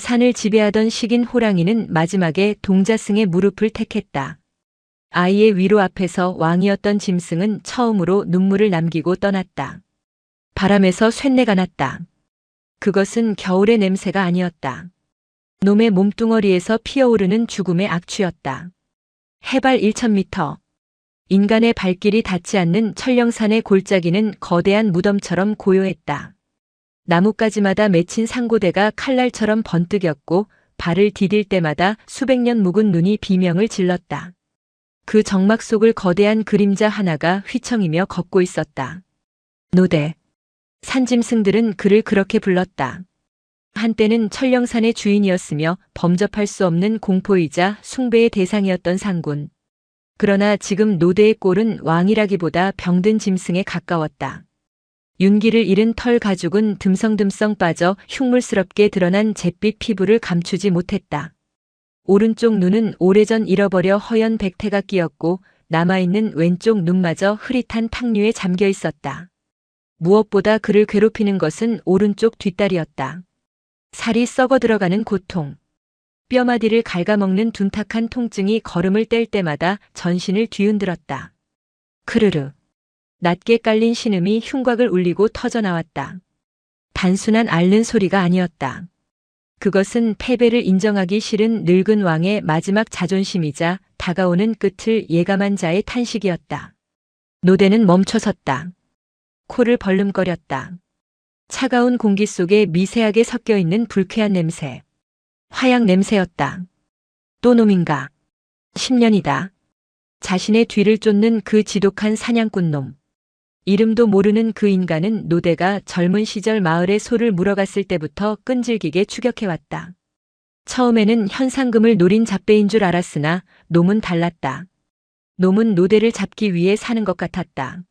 산을 지배하던 식인 호랑이는 마지막에 동자승의 무릎을 택했다. 아이의 위로 앞에서 왕이었던 짐승은 처음으로 눈물을 남기고 떠났다. 바람에서 쇳내가 났다. 그것은 겨울의 냄새가 아니었다. 놈의 몸뚱어리에서 피어오르는 죽음의 악취였다. 해발 1000m. 인간의 발길이 닿지 않는 천령산의 골짜기는 거대한 무덤처럼 고요했다. 나뭇가지마다 맺힌 상고대가 칼날처럼 번뜩였고 발을 디딜 때마다 수백 년 묵은 눈이 비명을 질렀다. 그 정막 속을 거대한 그림자 하나가 휘청이며 걷고 있었다. 노대. 산짐승들은 그를 그렇게 불렀다. 한때는 천령산의 주인이었으며 범접할 수 없는 공포이자 숭배의 대상이었던 상군. 그러나 지금 노대의 꼴은 왕이라기보다 병든 짐승에 가까웠다. 윤기를 잃은 털 가죽은 듬성듬성 빠져 흉물스럽게 드러난 잿빛 피부를 감추지 못했다. 오른쪽 눈은 오래전 잃어버려 허연 백태가 끼었고 남아있는 왼쪽 눈마저 흐릿한 탕류에 잠겨 있었다. 무엇보다 그를 괴롭히는 것은 오른쪽 뒷다리였다. 살이 썩어 들어가는 고통. 뼈마디를 갉아먹는 둔탁한 통증이 걸음을 뗄 때마다 전신을 뒤흔들었다. 크르르. 낮게 깔린 신음이 흉곽을 울리고 터져나왔다. 단순한 앓는 소리가 아니었다. 그것은 패배를 인정하기 싫은 늙은 왕의 마지막 자존심이자 다가오는 끝을 예감한 자의 탄식이었다. 노대는 멈춰섰다. 코를 벌름거렸다. 차가운 공기 속에 미세하게 섞여 있는 불쾌한 냄새. 화약 냄새였다. 또 놈인가? 10년이다. 자신의 뒤를 쫓는 그 지독한 사냥꾼 놈. 이름도 모르는 그 인간은 노대가 젊은 시절 마을에 소를 물어갔을 때부터 끈질기게 추격해왔다. 처음에는 현상금을 노린 잡배인 줄 알았으나 놈은 달랐다. 놈은 노대를 잡기 위해 사는 것 같았다.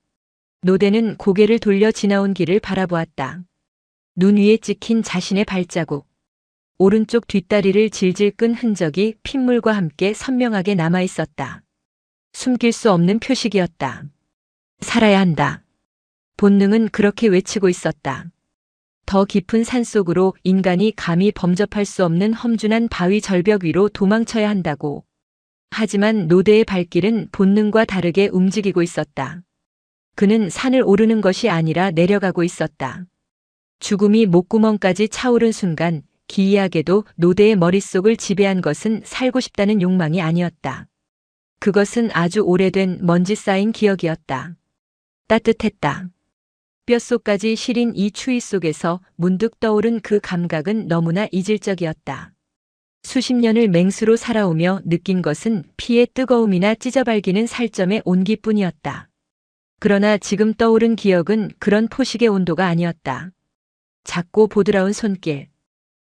노대는 고개를 돌려 지나온 길을 바라보았다. 눈 위에 찍힌 자신의 발자국. 오른쪽 뒷다리를 질질 끈 흔적이 핏물과 함께 선명하게 남아있었다. 숨길 수 없는 표식이었다. 살아야 한다. 본능은 그렇게 외치고 있었다. 더 깊은 산속으로 인간이 감히 범접할 수 없는 험준한 바위 절벽 위로 도망쳐야 한다고. 하지만 노대의 발길은 본능과 다르게 움직이고 있었다. 그는 산을 오르는 것이 아니라 내려가고 있었다. 죽음이 목구멍까지 차오른 순간 기이하게도 노대의 머릿속을 지배한 것은 살고 싶다는 욕망이 아니었다. 그것은 아주 오래된 먼지 쌓인 기억이었다. 따뜻했다. 뼛속까지 시린 이 추위 속에서 문득 떠오른 그 감각은 너무나 이질적이었다. 수십 년을 맹수로 살아오며 느낀 것은 피의 뜨거움이나 찢어발기는 살점의 온기뿐이었다. 그러나 지금 떠오른 기억은 그런 포식의 온도가 아니었다. 작고 보드라운 손길,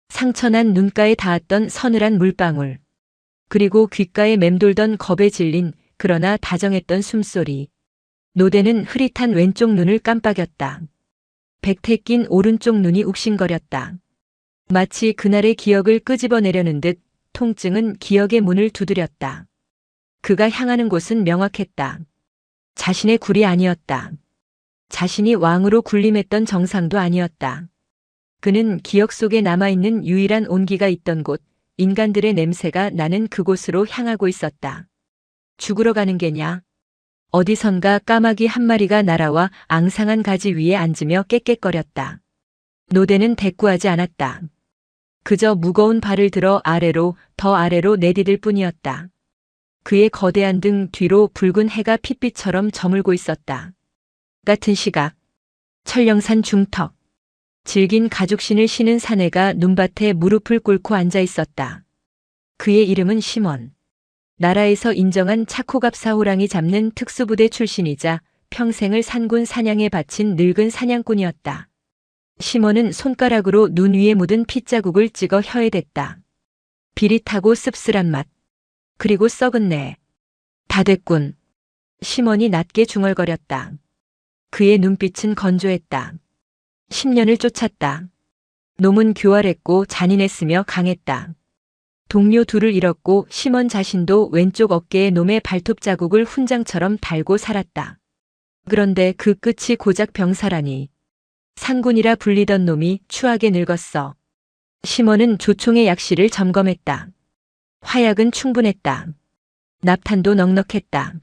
상처난 눈가에 닿았던 서늘한 물방울, 그리고 귓가에 맴돌던 겁에 질린 그러나 다정했던 숨소리. 노대는 흐릿한 왼쪽 눈을 깜빡였다. 백태 낀 오른쪽 눈이 욱신거렸다. 마치 그날의 기억을 끄집어내려는 듯 통증은 기억의 문을 두드렸다. 그가 향하는 곳은 명확했다. 자신의 굴이 아니었다. 자신이 왕으로 군림했던 정상도 아니었다. 그는 기억 속에 남아있는 유일한 온기가 있던 곳, 인간들의 냄새가 나는 그곳으로 향하고 있었다. 죽으러 가는 게냐? 어디선가 까마귀 한 마리가 날아와 앙상한 가지 위에 앉으며 깨깨거렸다. 노대는 대꾸하지 않았다. 그저 무거운 발을 들어 아래로 더 아래로 내디딜 뿐이었다. 그의 거대한 등 뒤로 붉은 해가 핏빛처럼 저물고 있었다. 같은 시각 천령산 중턱. 질긴 가죽신을 신은 사내가 눈밭에 무릎을 꿇고 앉아 있었다. 그의 이름은 시몬. 나라에서 인정한 차코갑사 호랑이 잡는 특수부대 출신이자 평생을 산군 사냥에 바친 늙은 사냥꾼이었다. 시몬은 손가락으로 눈 위에 묻은 핏자국을 찍어 혀에 댔다. 비릿하고 씁쓸한 맛. 그리고 썩은 내. 다 됐군. 시몬이 낮게 중얼거렸다. 그의 눈빛은 건조했다. 10년을 쫓았다. 놈은 교활했고 잔인했으며 강했다. 동료 둘을 잃었고 시몬 자신도 왼쪽 어깨에 놈의 발톱 자국을 훈장처럼 달고 살았다. 그런데 그 끝이 고작 병사라니. 상군이라 불리던 놈이 추하게 늙었어. 심원은 조총의 약실을 점검했다. 화약은 충분했다. 납탄도 넉넉했다.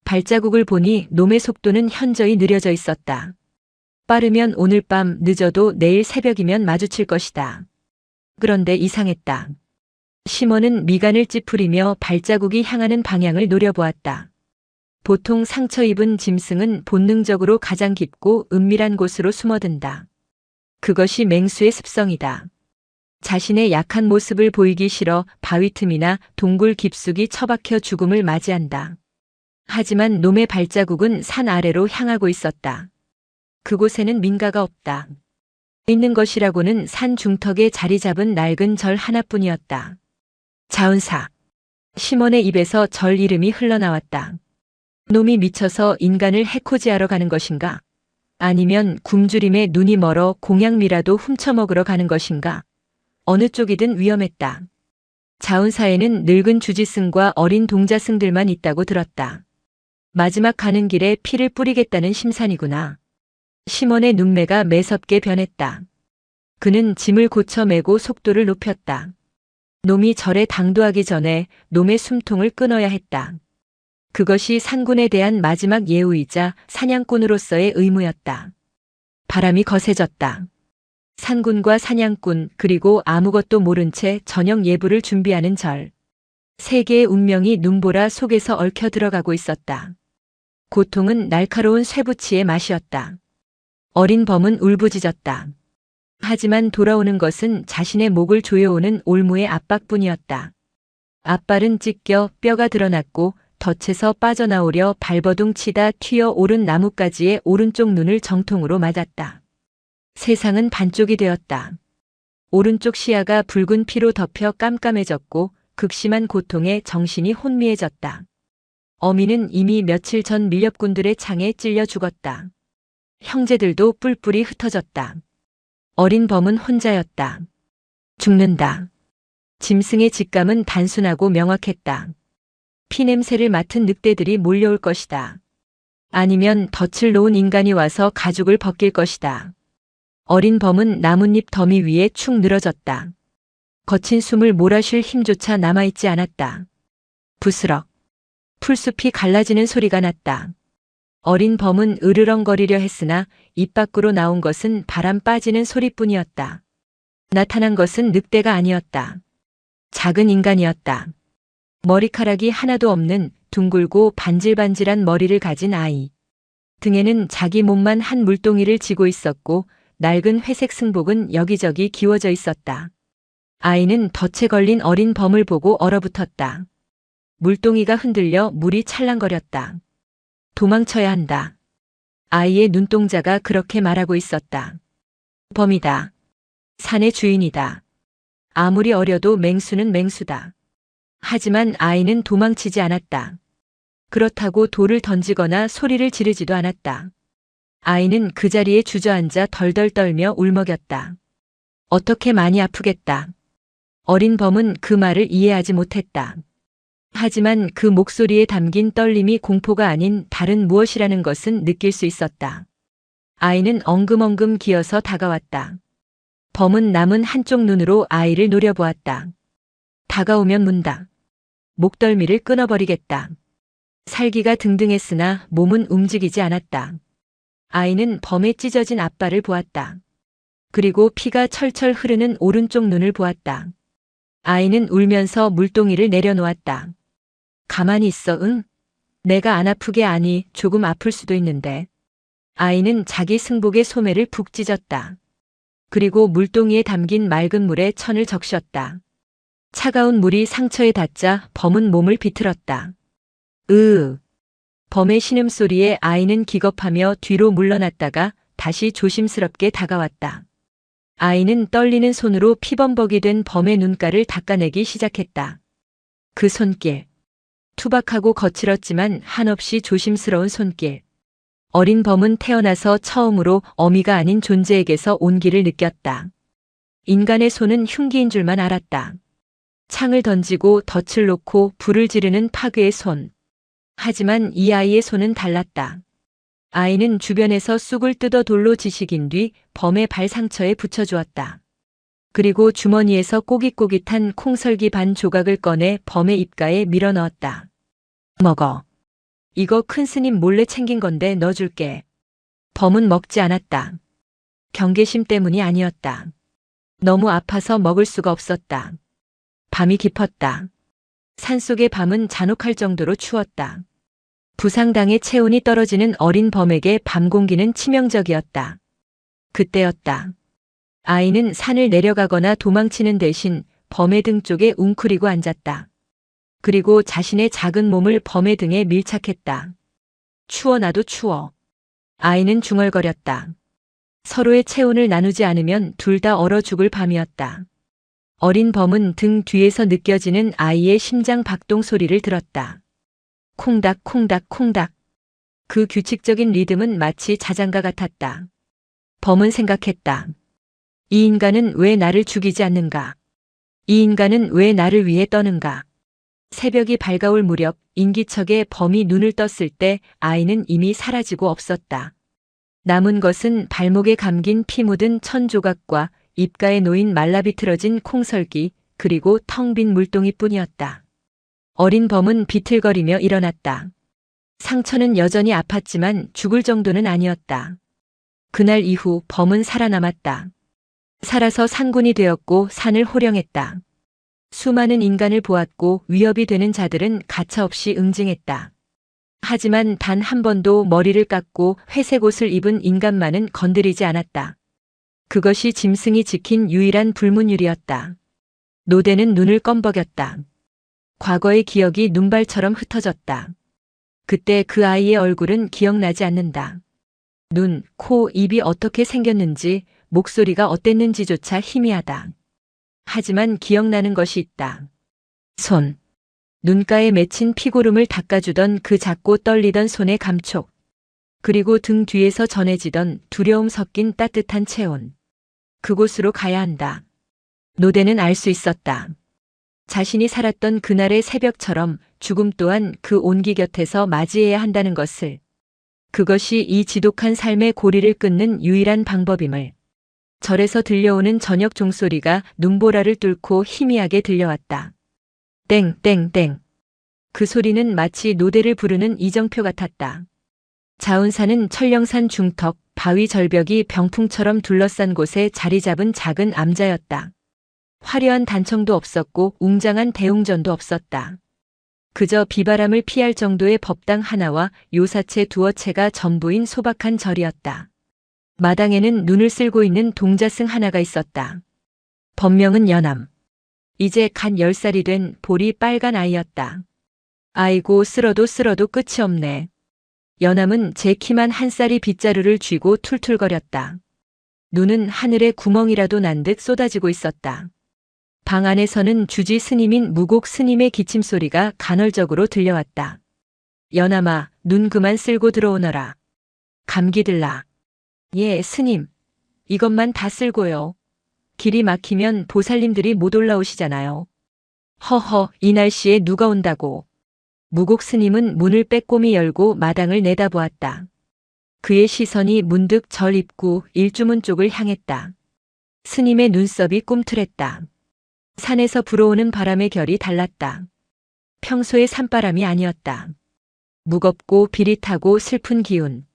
발자국을 보니 놈의 속도는 현저히 느려져 있었다. 빠르면 오늘 밤, 늦어도 내일 새벽이면 마주칠 것이다. 그런데 이상했다. 심원은 미간을 찌푸리며 발자국이 향하는 방향을 노려보았다. 보통 상처 입은 짐승은 본능적으로 가장 깊고 은밀한 곳으로 숨어든다. 그것이 맹수의 습성이다. 자신의 약한 모습을 보이기 싫어 바위 틈이나 동굴 깊숙이 처박혀 죽음을 맞이한다. 하지만 놈의 발자국은 산 아래로 향하고 있었다. 그곳에는 민가가 없다. 있는 것이라고는 산 중턱에 자리 잡은 낡은 절 하나뿐이었다. 자은사. 심원의 입에서 절 이름이 흘러나왔다. 놈이 미쳐서 인간을 해코지하러 가는 것인가? 아니면 굶주림에 눈이 멀어 공양미라도 훔쳐먹으러 가는 것인가? 어느 쪽이든 위험했다. 자운사에는 늙은 주지승과 어린 동자승들만 있다고 들었다. 마지막 가는 길에 피를 뿌리겠다는 심산이구나. 심원의 눈매가 매섭게 변했다. 그는 짐을 고쳐 메고 속도를 높였다. 놈이 절에 당도하기 전에 놈의 숨통을 끊어야 했다. 그것이 산군에 대한 마지막 예우이자 사냥꾼으로서의 의무였다. 바람이 거세졌다. 산군과 사냥꾼 그리고 아무것도 모른 채 저녁 예불을 준비하는 절. 세계의 운명이 눈보라 속에서 얽혀 들어가고 있었다. 고통은 날카로운 쇠붙이의 맛이었다. 어린 범은 울부짖었다. 하지만 돌아오는 것은 자신의 목을 조여오는 올무의 압박뿐이었다. 앞발은 찢겨 뼈가 드러났고 덫에서 빠져나오려 발버둥 치다 튀어오른 나뭇가지의 오른쪽 눈을 정통으로 맞았다. 세상은 반쪽이 되었다. 오른쪽 시야가 붉은 피로 덮여 깜깜해졌고 극심한 고통에 정신이 혼미해졌다. 어미는 이미 며칠 전 밀렵꾼들의 창에 찔려 죽었다. 형제들도 뿔뿔이 흩어졌다. 어린 범은 혼자였다. 죽는다. 짐승의 직감은 단순하고 명확했다. 피냄새를 맡은 늑대들이 몰려올 것이다. 아니면 덫을 놓은 인간이 와서 가죽을 벗길 것이다. 어린 범은 나뭇잎 더미 위에 축 늘어졌다. 거친 숨을 몰아쉴 힘조차 남아있지 않았다. 부스럭. 풀숲이 갈라지는 소리가 났다. 어린 범은 으르렁거리려 했으나 입 밖으로 나온 것은 바람 빠지는 소리뿐이었다. 나타난 것은 늑대가 아니었다. 작은 인간이었다. 머리카락이 하나도 없는 둥글고 반질반질한 머리를 가진 아이. 등에는 자기 몸만 한 물동이를 지고 있었고 낡은 회색 승복은 여기저기 기워져 있었다. 아이는 덫에 걸린 어린 범을 보고 얼어붙었다. 물동이가 흔들려 물이 찰랑거렸다. 도망쳐야 한다. 아이의 눈동자가 그렇게 말하고 있었다. 범이다. 산의 주인이다. 아무리 어려도 맹수는 맹수다. 하지만 아이는 도망치지 않았다. 그렇다고 돌을 던지거나 소리를 지르지도 않았다. 아이는 그 자리에 주저앉아 덜덜 떨며 울먹였다. 어떻게 많이 아프겠다. 어린 범은 그 말을 이해하지 못했다. 하지만 그 목소리에 담긴 떨림이 공포가 아닌 다른 무엇이라는 것은 느낄 수 있었다. 아이는 엉금엉금 기어서 다가왔다. 범은 남은 한쪽 눈으로 아이를 노려보았다. 다가오면 문다. 목덜미를 끊어버리겠다. 살기가 등등했으나 몸은 움직이지 않았다. 아이는 범의 찢어진 앞발을 보았다. 그리고 피가 철철 흐르는 오른쪽 눈을 보았다. 아이는 울면서 물동이를 내려놓았다. 가만히 있어, 응? 내가 안 아프게 아니 조금 아플 수도 있는데. 아이는 자기 승복의 소매를 푹 찢었다. 그리고 물동이에 담긴 맑은 물에 천을 적셨다. 차가운 물이 상처에 닿자 범은 몸을 비틀었다. 범의 신음소리에 아이는 기겁하며 뒤로 물러났다가 다시 조심스럽게 다가왔다. 아이는 떨리는 손으로 피범벅이 된 범의 눈가를 닦아내기 시작했다. 그 손길. 투박하고 거칠었지만 한없이 조심스러운 손길. 어린 범은 태어나서 처음으로 어미가 아닌 존재에게서 온기를 느꼈다. 인간의 손은 흉기인 줄만 알았다. 창을 던지고 덫을 놓고 불을 지르는 파괴의 손. 하지만 이 아이의 손은 달랐다. 아이는 주변에서 쑥을 뜯어 돌로 지식인 뒤 범의 발 상처에 붙여주었다. 그리고 주머니에서 꼬깃꼬깃한 콩설기 반 조각을 꺼내 범의 입가에 밀어 넣었다. 먹어. 이거 큰 스님 몰래 챙긴 건데 넣어줄게. 범은 먹지 않았다. 경계심 때문이 아니었다. 너무 아파서 먹을 수가 없었다. 밤이 깊었다. 산속의 밤은 잔혹할 정도로 추웠다. 부상당해 체온이 떨어지는 어린 범에게 밤 공기는 치명적이었다. 그때였다. 아이는 산을 내려가거나 도망치는 대신 범의 등 쪽에 웅크리고 앉았다. 그리고 자신의 작은 몸을 범의 등에 밀착했다. 추워 나도 추워. 아이는 중얼거렸다. 서로의 체온을 나누지 않으면 둘 다 얼어 죽을 밤이었다. 어린 범은 등 뒤에서 느껴지는 아이의 심장 박동 소리를 들었다. 콩닥 콩닥 콩닥. 그 규칙적인 리듬은 마치 자장가 같았다. 범은 생각했다. 이 인간은 왜 나를 죽이지 않는가? 이 인간은 왜 나를 위해 떠는가? 새벽이 밝아올 무렵 인기척에 범이 눈을 떴을 때 아이는 이미 사라지고 없었다. 남은 것은 발목에 감긴 피 묻은 천 조각과 입가에 놓인 말라비틀어진 콩설기 그리고 텅 빈 물동이뿐이었다. 어린 범은 비틀거리며 일어났다. 상처는 여전히 아팠지만 죽을 정도는 아니었다. 그날 이후 범은 살아남았다. 살아서 상군이 되었고 산을 호령했다. 수많은 인간을 보았고 위협이 되는 자들은 가차없이 응징했다. 하지만 단 한 번도 머리를 깎고 회색 옷을 입은 인간만은 건드리지 않았다. 그것이 짐승이 지킨 유일한 불문율이었다. 노대는 눈을 껌벅였다. 과거의 기억이 눈발처럼 흩어졌다. 그때 그 아이의 얼굴은 기억나지 않는다. 눈, 코, 입이 어떻게 생겼는지, 목소리가 어땠는지조차 희미하다. 하지만 기억나는 것이 있다. 손. 눈가에 맺힌 피고름을 닦아주던 그 작고 떨리던 손의 감촉. 그리고 등 뒤에서 전해지던 두려움 섞인 따뜻한 체온. 그곳으로 가야 한다. 노대는 알 수 있었다. 자신이 살았던 그날의 새벽처럼 죽음 또한 그 온기 곁에서 맞이해야 한다는 것을. 그것이 이 지독한 삶의 고리를 끊는 유일한 방법임을. 절에서 들려오는 저녁 종소리가 눈보라를 뚫고 희미하게 들려왔다. 땡땡땡. 그 소리는 마치 노대를 부르는 이정표 같았다. 자운산은 철령산 중턱, 바위 절벽이 병풍처럼 둘러싼 곳에 자리 잡은 작은 암자였다. 화려한 단청도 없었고 웅장한 대웅전도 없었다. 그저 비바람을 피할 정도의 법당 하나와 요사체 두어 채가 전부인 소박한 절이었다. 마당에는 눈을 쓸고 있는 동자승 하나가 있었다. 법명은 연암. 이제 갓 10살이 된 볼이 빨간 아이였다. 아이고 쓸어도 쓸어도 끝이 없네. 연암은 제 키만 한 쌀이 빗자루를 쥐고 툴툴거렸다. 눈은 하늘에 구멍이라도 난 듯 쏟아지고 있었다. 방 안에서는 주지 스님인 무곡 스님의 기침소리가 간헐적으로 들려왔다. 연암아, 눈 그만 쓸고 들어오너라. 감기 들라. 예, 스님. 이것만 다 쓸고요. 길이 막히면 보살님들이 못 올라오시잖아요. 허허, 이 날씨에 누가 온다고. 무곡 스님은 문을 빼꼼히 열고 마당을 내다보았다. 그의 시선이 문득 절 입구 일주문 쪽을 향했다. 스님의 눈썹이 꿈틀했다. 산에서 불어오는 바람의 결이 달랐다. 평소의 산바람이 아니었다. 무겁고 비릿하고 슬픈 기운.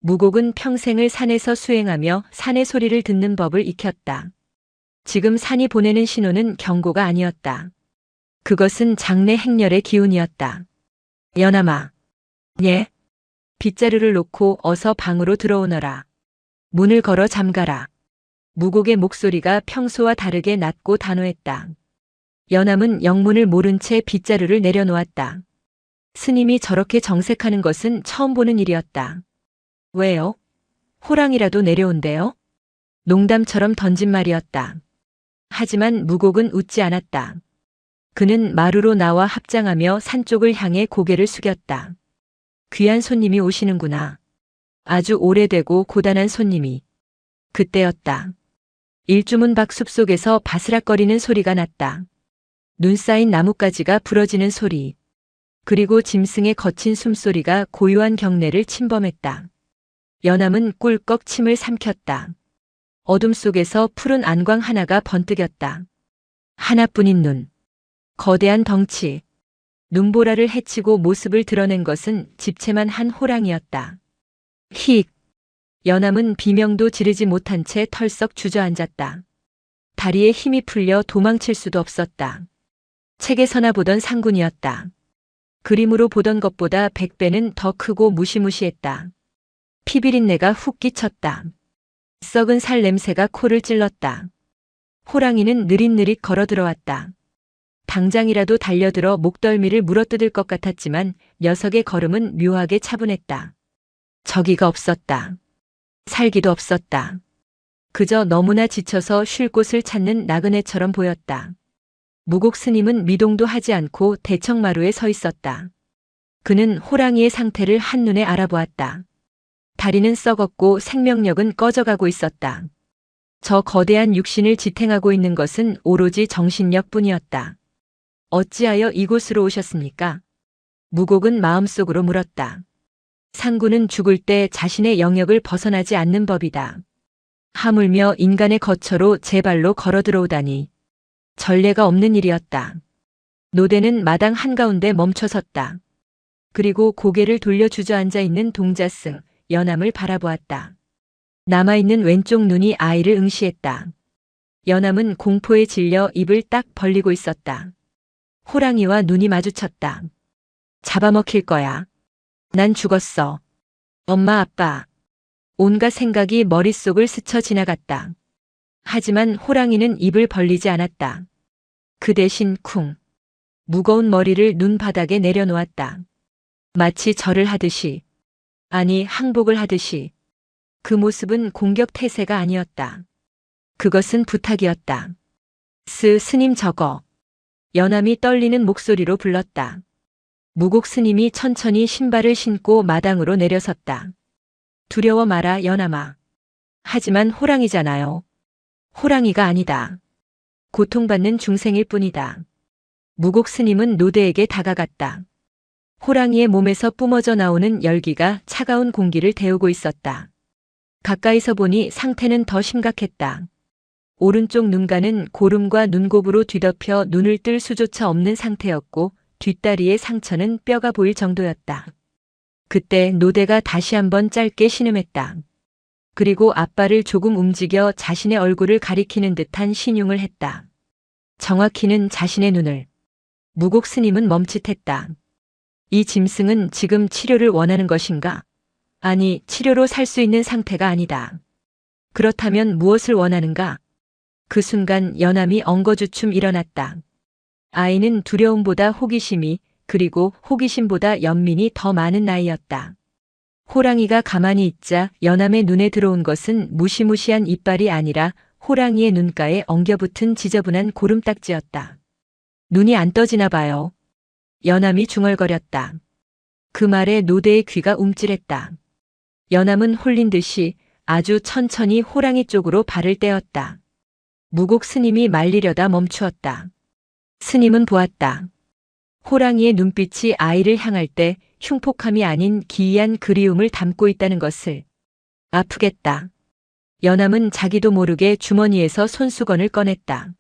무곡은 평생을 산에서 수행하며 산의 소리를 듣는 법을 익혔다. 지금 산이 보내는 신호는 경고가 아니었다. 그것은 장래 행렬의 기운이었다. 연암아. 예. 빗자루를 놓고 어서 방으로 들어오너라. 문을 걸어 잠가라. 무곡의 목소리가 평소와 다르게 낮고 단호했다. 연암은 영문을 모른 채 빗자루를 내려놓았다. 스님이 저렇게 정색하는 것은 처음 보는 일이었다. 왜요? 호랑이라도 내려온대요? 농담처럼 던진 말이었다. 하지만 무곡은 웃지 않았다. 그는 마루로 나와 합장하며 산 쪽을 향해 고개를 숙였다. 귀한 손님이 오시는구나. 아주 오래되고 고단한 손님이. 그때였다. 일주문 밖 숲속에서 바스락거리는 소리가 났다. 눈 쌓인 나뭇가지가 부러지는 소리. 그리고 짐승의 거친 숨소리가 고요한 경내를 침범했다. 연암은 꿀꺽 침을 삼켰다. 어둠 속에서 푸른 안광 하나가 번뜩였다. 하나뿐인 눈. 거대한 덩치. 눈보라를 헤치고 모습을 드러낸 것은 집채만 한 호랑이였다. 힉. 연암은 비명도 지르지 못한 채 털썩 주저앉았다. 다리에 힘이 풀려 도망칠 수도 없었다. 책에서나 보던 상군이었다. 그림으로 보던 것보다 100배는 더 크고 무시무시했다. 피비린내가 훅 끼쳤다. 썩은 살 냄새가 코를 찔렀다. 호랑이는 느릿느릿 걸어 들어왔다. 당장이라도 달려들어 목덜미를 물어뜯을 것 같았지만 녀석의 걸음은 묘하게 차분했다. 저기가 없었다. 살기도 없었다. 그저 너무나 지쳐서 쉴 곳을 찾는 나그네처럼 보였다. 무곡 스님은 미동도 하지 않고 대청마루에 서 있었다. 그는 호랑이의 상태를 한눈에 알아보았다. 다리는 썩었고 생명력은 꺼져가고 있었다. 저 거대한 육신을 지탱하고 있는 것은 오로지 정신력뿐이었다. 어찌하여 이곳으로 오셨습니까? 무곡은 마음속으로 물었다. 상군은 죽을 때 자신의 영역을 벗어나지 않는 법이다. 하물며 인간의 거처로 제 발로 걸어 들어오다니. 전례가 없는 일이었다. 노대는 마당 한가운데 멈춰섰다. 그리고 고개를 돌려 주저앉아 있는 동자승, 연암을 바라보았다. 남아있는 왼쪽 눈이 아이를 응시했다. 연암은 공포에 질려 입을 딱 벌리고 있었다. 호랑이와 눈이 마주쳤다. 잡아먹힐 거야. 난 죽었어. 엄마, 아빠. 온갖 생각이 머릿속을 스쳐 지나갔다. 하지만 호랑이는 입을 벌리지 않았다. 그 대신 쿵. 무거운 머리를 눈바닥에 내려놓았다. 마치 절을 하듯이. 아니, 항복을 하듯이. 그 모습은 공격 태세가 아니었다. 그것은 부탁이었다. 스님 저거. 연암이 떨리는 목소리로 불렀다. 무곡 스님이 천천히 신발을 신고 마당으로 내려섰다. 두려워 마라, 연암아. 하지만 호랑이잖아요. 호랑이가 아니다. 고통받는 중생일 뿐이다. 무곡 스님은 노대에게 다가갔다. 호랑이의 몸에서 뿜어져 나오는 열기가 차가운 공기를 데우고 있었다. 가까이서 보니 상태는 더 심각했다. 오른쪽 눈가는 고름과 눈곱으로 뒤덮여 눈을 뜰 수조차 없는 상태였고 뒷다리의 상처는 뼈가 보일 정도였다. 그때 노대가 다시 한번 짧게 신음했다. 그리고 앞발을 조금 움직여 자신의 얼굴을 가리키는 듯한 신용을 했다. 정확히는 자신의 눈을. 무곡 스님은 멈칫했다. 이 짐승은 지금 치료를 원하는 것인가? 아니, 치료로 살 수 있는 상태가 아니다. 그렇다면 무엇을 원하는가? 그 순간 연암이 엉거주춤 일어났다. 아이는 두려움보다 호기심이, 그리고 호기심보다 연민이 더 많은 나이였다. 호랑이가 가만히 있자 연암의 눈에 들어온 것은 무시무시한 이빨이 아니라 호랑이의 눈가에 엉겨붙은 지저분한 고름딱지였다. 눈이 안 떠지나 봐요. 연암이 중얼거렸다. 그 말에 노대의 귀가 움찔했다. 연암은 홀린 듯이 아주 천천히 호랑이 쪽으로 발을 떼었다. 무곡 스님이 말리려다 멈추었다. 스님은 보았다. 호랑이의 눈빛이 아이를 향할 때 흉폭함이 아닌 기이한 그리움을 담고 있다는 것을. 아프겠다. 연암은 자기도 모르게 주머니에서 손수건을 꺼냈다.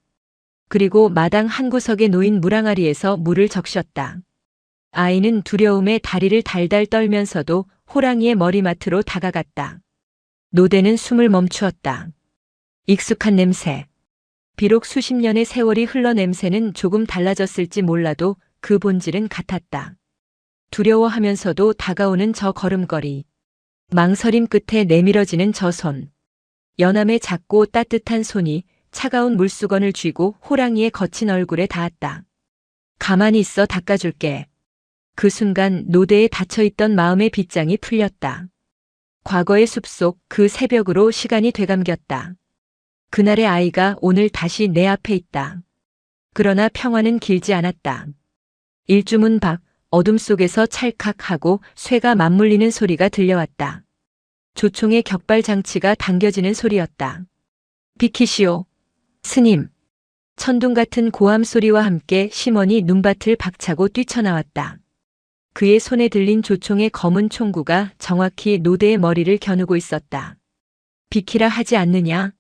그리고 마당 한 구석에 놓인 물항아리에서 물을 적셨다. 아이는 두려움에 다리를 달달 떨면서도 호랑이의 머리맡으로 다가갔다. 노대는 숨을 멈추었다. 익숙한 냄새. 비록 수십 년의 세월이 흘러 냄새는 조금 달라졌을지 몰라도 그 본질은 같았다. 두려워하면서도 다가오는 저 걸음걸이. 망설임 끝에 내밀어지는 저 손. 연암의 작고 따뜻한 손이 차가운 물수건을 쥐고 호랑이의 거친 얼굴에 닿았다. 가만히 있어 닦아줄게. 그 순간 노대에 닫혀있던 마음의 빗장이 풀렸다. 과거의 숲속 그 새벽으로 시간이 되감겼다. 그날의 아이가 오늘 다시 내 앞에 있다. 그러나 평화는 길지 않았다. 일주문 밖 어둠 속에서 찰칵하고 쇠가 맞물리는 소리가 들려왔다. 조총의 격발 장치가 당겨지는 소리였다. 비키시오. 스님. 천둥 같은 고함 소리와 함께 심원이 눈밭을 박차고 뛰쳐나왔다. 그의 손에 들린 조총의 검은 총구가 정확히 노대의 머리를 겨누고 있었다. 비키라 하지 않느냐?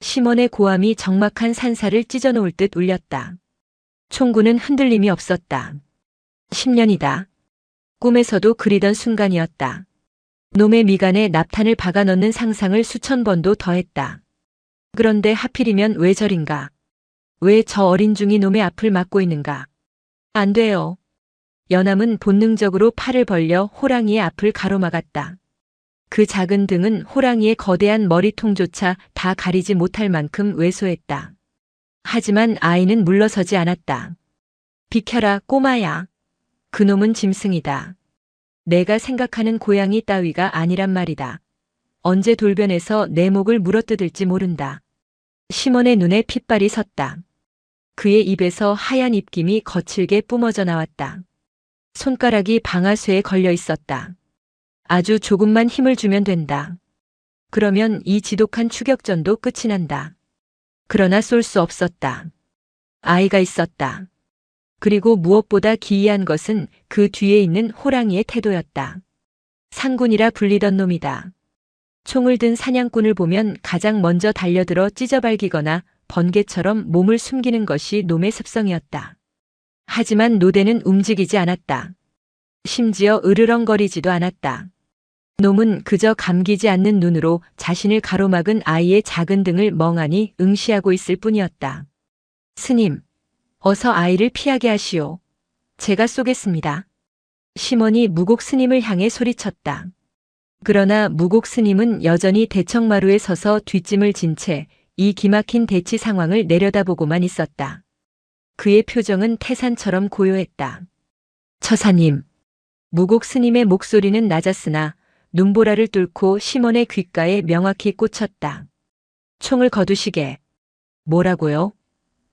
심원의 고함이 적막한 산사를 찢어놓을 듯 울렸다. 총구는 흔들림이 없었다. 10년이다. 꿈에서도 그리던 순간이었다. 놈의 미간에 납탄을 박아넣는 상상을 수천 번도 더했다. 그런데 하필이면 왜 저린가? 왜 저 어린 중이 놈의 앞을 막고 있는가? 안 돼요. 연암은 본능적으로 팔을 벌려 호랑이의 앞을 가로막았다. 그 작은 등은 호랑이의 거대한 머리통조차 다 가리지 못할 만큼 왜소했다. 하지만 아이는 물러서지 않았다. 비켜라, 꼬마야. 그놈은 짐승이다. 내가 생각하는 고양이 따위가 아니란 말이다. 언제 돌변해서 내 목을 물어뜯을지 모른다. 심원의 눈에 핏발이 섰다. 그의 입에서 하얀 입김이 거칠게 뿜어져 나왔다. 손가락이 방아쇠에 걸려 있었다. 아주 조금만 힘을 주면 된다. 그러면 이 지독한 추격전도 끝이 난다. 그러나 쏠 수 없었다. 아이가 있었다. 그리고 무엇보다 기이한 것은 그 뒤에 있는 호랑이의 태도였다. 상군이라 불리던 놈이다. 총을 든 사냥꾼을 보면 가장 먼저 달려들어 찢어발기거나 번개처럼 몸을 숨기는 것이 놈의 습성이었다. 하지만 노대는 움직이지 않았다. 심지어 으르렁거리지도 않았다. 놈은 그저 감기지 않는 눈으로 자신을 가로막은 아이의 작은 등을 멍하니 응시하고 있을 뿐이었다. 스님, 어서 아이를 피하게 하시오. 제가 쏘겠습니다. 심원이 무곡 스님을 향해 소리쳤다. 그러나 무곡 스님은 여전히 대청마루에 서서 뒷짐을 진 채 이 기막힌 대치 상황을 내려다보고만 있었다. 그의 표정은 태산처럼 고요했다. 처사님. 무곡 스님의 목소리는 낮았으나 눈보라를 뚫고 심원의 귓가에 명확히 꽂혔다. 총을 거두시게. 뭐라고요?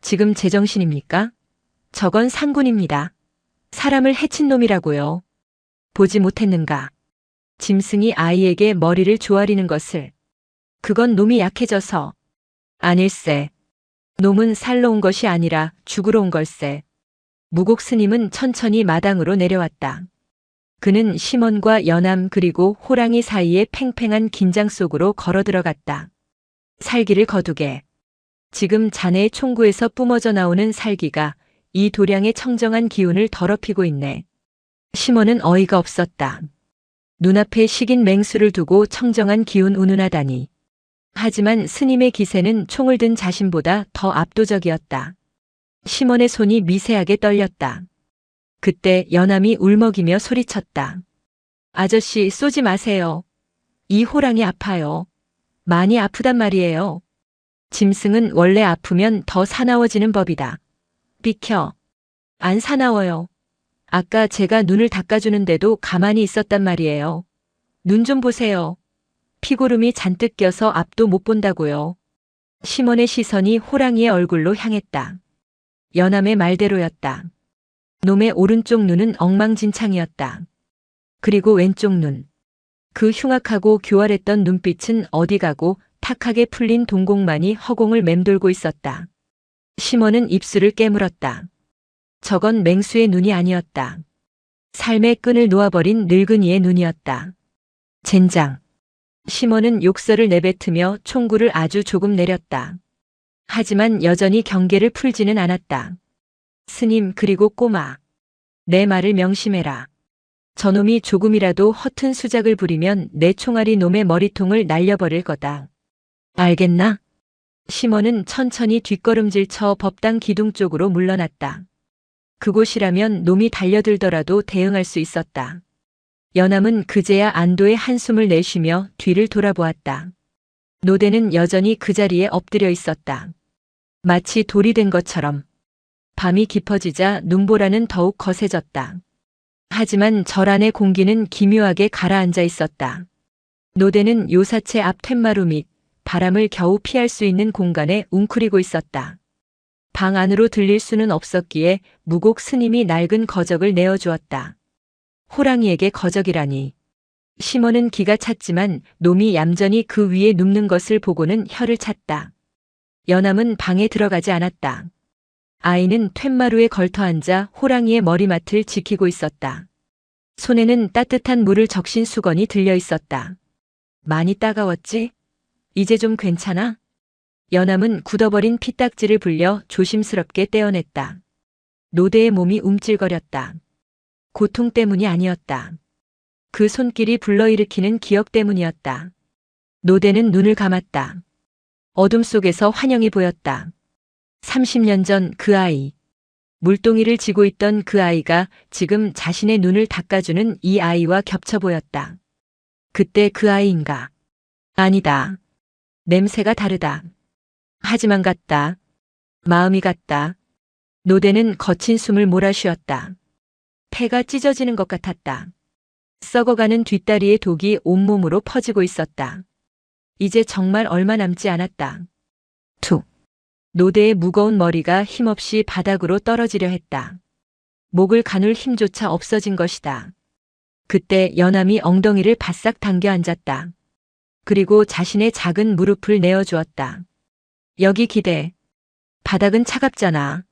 지금 제정신입니까? 저건 상군입니다. 사람을 해친 놈이라고요. 보지 못했는가? 짐승이 아이에게 머리를 조아리는 것을. 그건 놈이 약해져서. 아닐세. 놈은 살러 온 것이 아니라 죽으러 온 걸세. 무곡 스님은 천천히 마당으로 내려왔다. 그는 심원과 연암 그리고 호랑이 사이의 팽팽한 긴장 속으로 걸어 들어갔다. 살기를 거두게. 지금 자네의 총구에서 뿜어져 나오는 살기가 이 도량의 청정한 기운을 더럽히고 있네. 심원은 어이가 없었다. 눈앞에 식인 맹수를 두고 청정한 기운 운운하다니. 하지만 스님의 기세는 총을 든 자신보다 더 압도적이었다. 심원의 손이 미세하게 떨렸다. 그때 연암이 울먹이며 소리쳤다. 아저씨 쏘지 마세요. 이 호랑이 아파요. 많이 아프단 말이에요. 짐승은 원래 아프면 더 사나워지는 법이다. 비켜. 안 사나워요. 아까 제가 눈을 닦아주는데도 가만히 있었단 말이에요. 눈 좀 보세요. 피고름이 잔뜩 껴서 앞도 못 본다고요. 심원의 시선이 호랑이의 얼굴로 향했다. 연암의 말대로였다. 놈의 오른쪽 눈은 엉망진창이었다. 그리고 왼쪽 눈. 그 흉악하고 교활했던 눈빛은 어디 가고 탁하게 풀린 동공만이 허공을 맴돌고 있었다. 심원은 입술을 깨물었다. 저건 맹수의 눈이 아니었다. 삶의 끈을 놓아버린 늙은이의 눈이었다. 젠장. 심원은 욕설을 내뱉으며 총구를 아주 조금 내렸다. 하지만 여전히 경계를 풀지는 않았다. 스님 그리고 꼬마. 내 말을 명심해라. 저놈이 조금이라도 허튼 수작을 부리면 내 총알이 놈의 머리통을 날려버릴 거다. 알겠나? 심원은 천천히 뒷걸음질 쳐 법당 기둥 쪽으로 물러났다. 그곳이라면 놈이 달려들더라도 대응할 수 있었다. 연암은 그제야 안도의 한숨을 내쉬며 뒤를 돌아보았다. 노대는 여전히 그 자리에 엎드려 있었다. 마치 돌이 된 것처럼. 밤이 깊어지자 눈보라는 더욱 거세졌다. 하지만 절 안의 공기는 기묘하게 가라앉아 있었다. 노대는 요사체 앞 툇마루 및 바람을 겨우 피할 수 있는 공간에 웅크리고 있었다. 방 안으로 들릴 수는 없었기에 무곡 스님이 낡은 거적을 내어주었다. 호랑이에게 거적이라니. 심원은 기가 찼지만 놈이 얌전히 그 위에 눕는 것을 보고는 혀를 찼다. 연암은 방에 들어가지 않았다. 아이는 툇마루에 걸터앉아 호랑이의 머리맡을 지키고 있었다. 손에는 따뜻한 물을 적신 수건이 들려 있었다. 많이 따가웠지? 이제 좀 괜찮아? 연암은 굳어버린 피딱지를 불려 조심스럽게 떼어냈다. 노대의 몸이 움찔거렸다. 고통 때문이 아니었다. 그 손길이 불러일으키는 기억 때문이었다. 노대는 눈을 감았다. 어둠 속에서 환영이 보였다. 30년 전 그 아이. 물동이를 쥐고 있던 그 아이가 지금 자신의 눈을 닦아주는 이 아이와 겹쳐 보였다. 그때 그 아이인가? 아니다. 냄새가 다르다. 하지만 같다. 마음이 같다. 노대는 거친 숨을 몰아쉬었다. 폐가 찢어지는 것 같았다. 썩어가는 뒷다리의 독이 온몸으로 퍼지고 있었다. 이제 정말 얼마 남지 않았다. 툭. 노대의 무거운 머리가 힘없이 바닥으로 떨어지려 했다. 목을 가눌 힘조차 없어진 것이다. 그때 연암이 엉덩이를 바싹 당겨 앉았다. 그리고 자신의 작은 무릎을 내어주었다. 여기 기대. 바닥은 차갑잖아.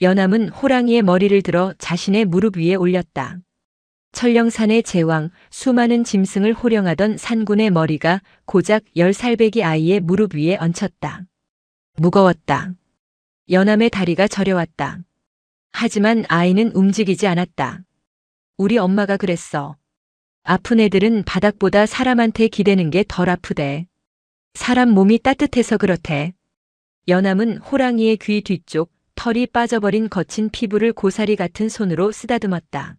연암은 호랑이의 머리를 들어 자신의 무릎 위에 올렸다. 천령산의 제왕, 수많은 짐승을 호령하던 산군의 머리가 고작 10살배기 아이의 무릎 위에 얹혔다. 무거웠다. 연암의 다리가 저려왔다. 하지만 아이는 움직이지 않았다. 우리 엄마가 그랬어. 아픈 애들은 바닥보다 사람한테 기대는 게 덜 아프대. 사람 몸이 따뜻해서 그렇대. 연암은 호랑이의 귀 뒤쪽 털이 빠져버린 거친 피부를 고사리 같은 손으로 쓰다듬었다.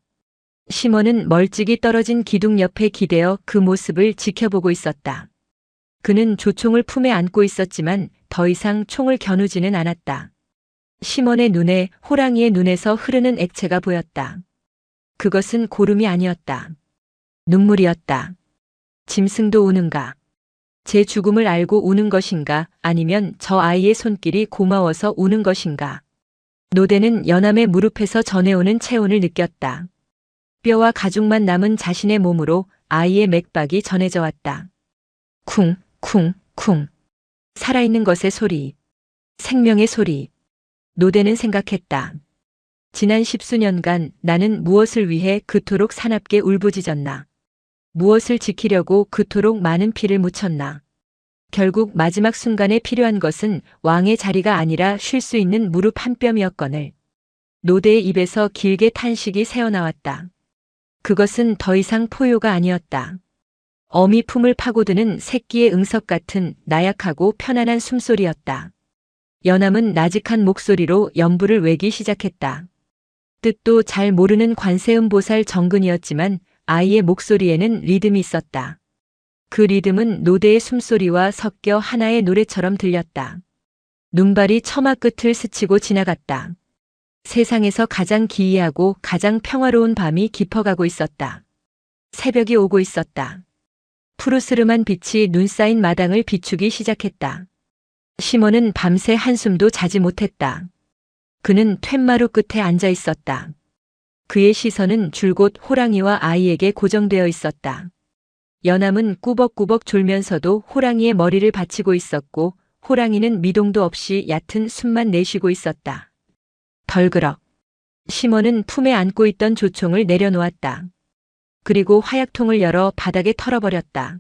시몬은 멀찍이 떨어진 기둥 옆에 기대어 그 모습을 지켜보고 있었다. 그는 조총을 품에 안고 있었지만 더 이상 총을 겨누지는 않았다. 시몬의 눈에 호랑이의 눈에서 흐르는 액체가 보였다. 그것은 고름이 아니었다. 눈물이었다. 짐승도 우는가? 제 죽음을 알고 우는 것인가? 아니면 저 아이의 손길이 고마워서 우는 것인가? 노대는 연암의 무릎에서 전해오는 체온을 느꼈다. 뼈와 가죽만 남은 자신의 몸으로 아이의 맥박이 전해져 왔다. 쿵, 쿵, 쿵. 살아있는 것의 소리. 생명의 소리. 노대는 생각했다. 지난 10수년간 나는 무엇을 위해 그토록 사납게 울부짖었나. 무엇을 지키려고 그토록 많은 피를 묻혔나. 결국 마지막 순간에 필요한 것은 왕의 자리가 아니라 쉴 수 있는 무릎 한 뼘이었거늘. 노대의 입에서 길게 탄식이 새어나왔다. 그것은 더 이상 포효가 아니었다. 어미 품을 파고드는 새끼의 응석 같은 나약하고 편안한 숨소리였다. 연암은 나직한 목소리로 연부를 외기 시작했다. 뜻도 잘 모르는 관세음보살 정근이었지만 아이의 목소리에는 리듬이 있었다. 그 리듬은 노대의 숨소리와 섞여 하나의 노래처럼 들렸다. 눈발이 처마 끝을 스치고 지나갔다. 세상에서 가장 기이하고 가장 평화로운 밤이 깊어가고 있었다. 새벽이 오고 있었다. 푸르스름한 빛이 눈 쌓인 마당을 비추기 시작했다. 시몬은 밤새 한숨도 자지 못했다. 그는 툇마루 끝에 앉아 있었다. 그의 시선은 줄곧 호랑이와 아이에게 고정되어 있었다. 연암은 꾸벅꾸벅 졸면서도 호랑이의 머리를 받치고 있었고 호랑이는 미동도 없이 얕은 숨만 내쉬고 있었다. 덜그럭. 시몬은 품에 안고 있던 조총을 내려놓았다. 그리고 화약통을 열어 바닥에 털어버렸다.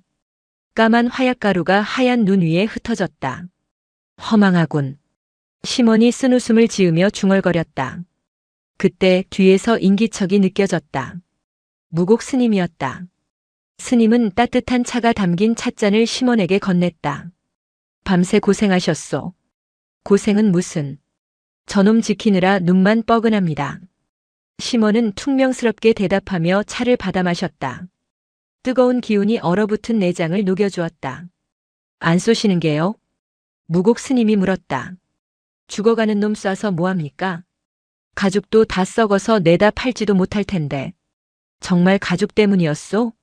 까만 화약가루가 하얀 눈 위에 흩어졌다. 허망하군. 시몬이 쓴웃음을 지으며 중얼거렸다. 그때 뒤에서 인기척이 느껴졌다. 무곡 스님이었다. 스님은 따뜻한 차가 담긴 찻잔을 시몬에게 건넸다. 밤새 고생하셨소. 고생은 무슨. 저놈 지키느라 눈만 뻐근합니다. 시몬은 퉁명스럽게 대답하며 차를 받아 마셨다. 뜨거운 기운이 얼어붙은 내장을 녹여주었다. 안 쏘시는 게요? 무곡 스님이 물었다. 죽어가는 놈 쏴서 뭐합니까? 가죽도 다 썩어서 내다 팔지도 못할 텐데. 정말 가죽 때문이었소?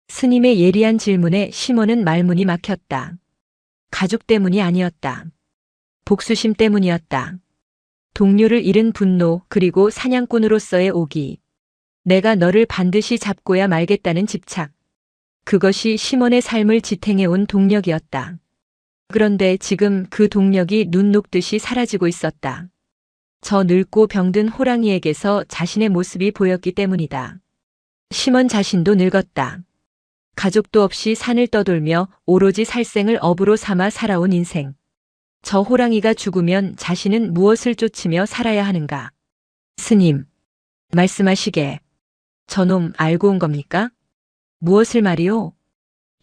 스님의 예리한 질문에 시몬은 말문이 막혔다. 가죽 때문이 아니었다. 복수심 때문이었다. 동료를 잃은 분노 그리고 사냥꾼으로서의 오기. 내가 너를 반드시 잡고야 말겠다는 집착. 그것이 시몬의 삶을 지탱해온 동력이었다. 그런데 지금 그 동력이 눈 녹듯이 사라지고 있었다. 저 늙고 병든 호랑이에게서 자신의 모습이 보였기 때문이다. 시몬 자신도 늙었다. 가족도 없이 산을 떠돌며 오로지 살생을 업으로 삼아 살아온 인생. 저 호랑이가 죽으면 자신은 무엇을 쫓으며 살아야 하는가? 스님, 말씀하시게. 저놈 알고 온 겁니까? 무엇을 말이오?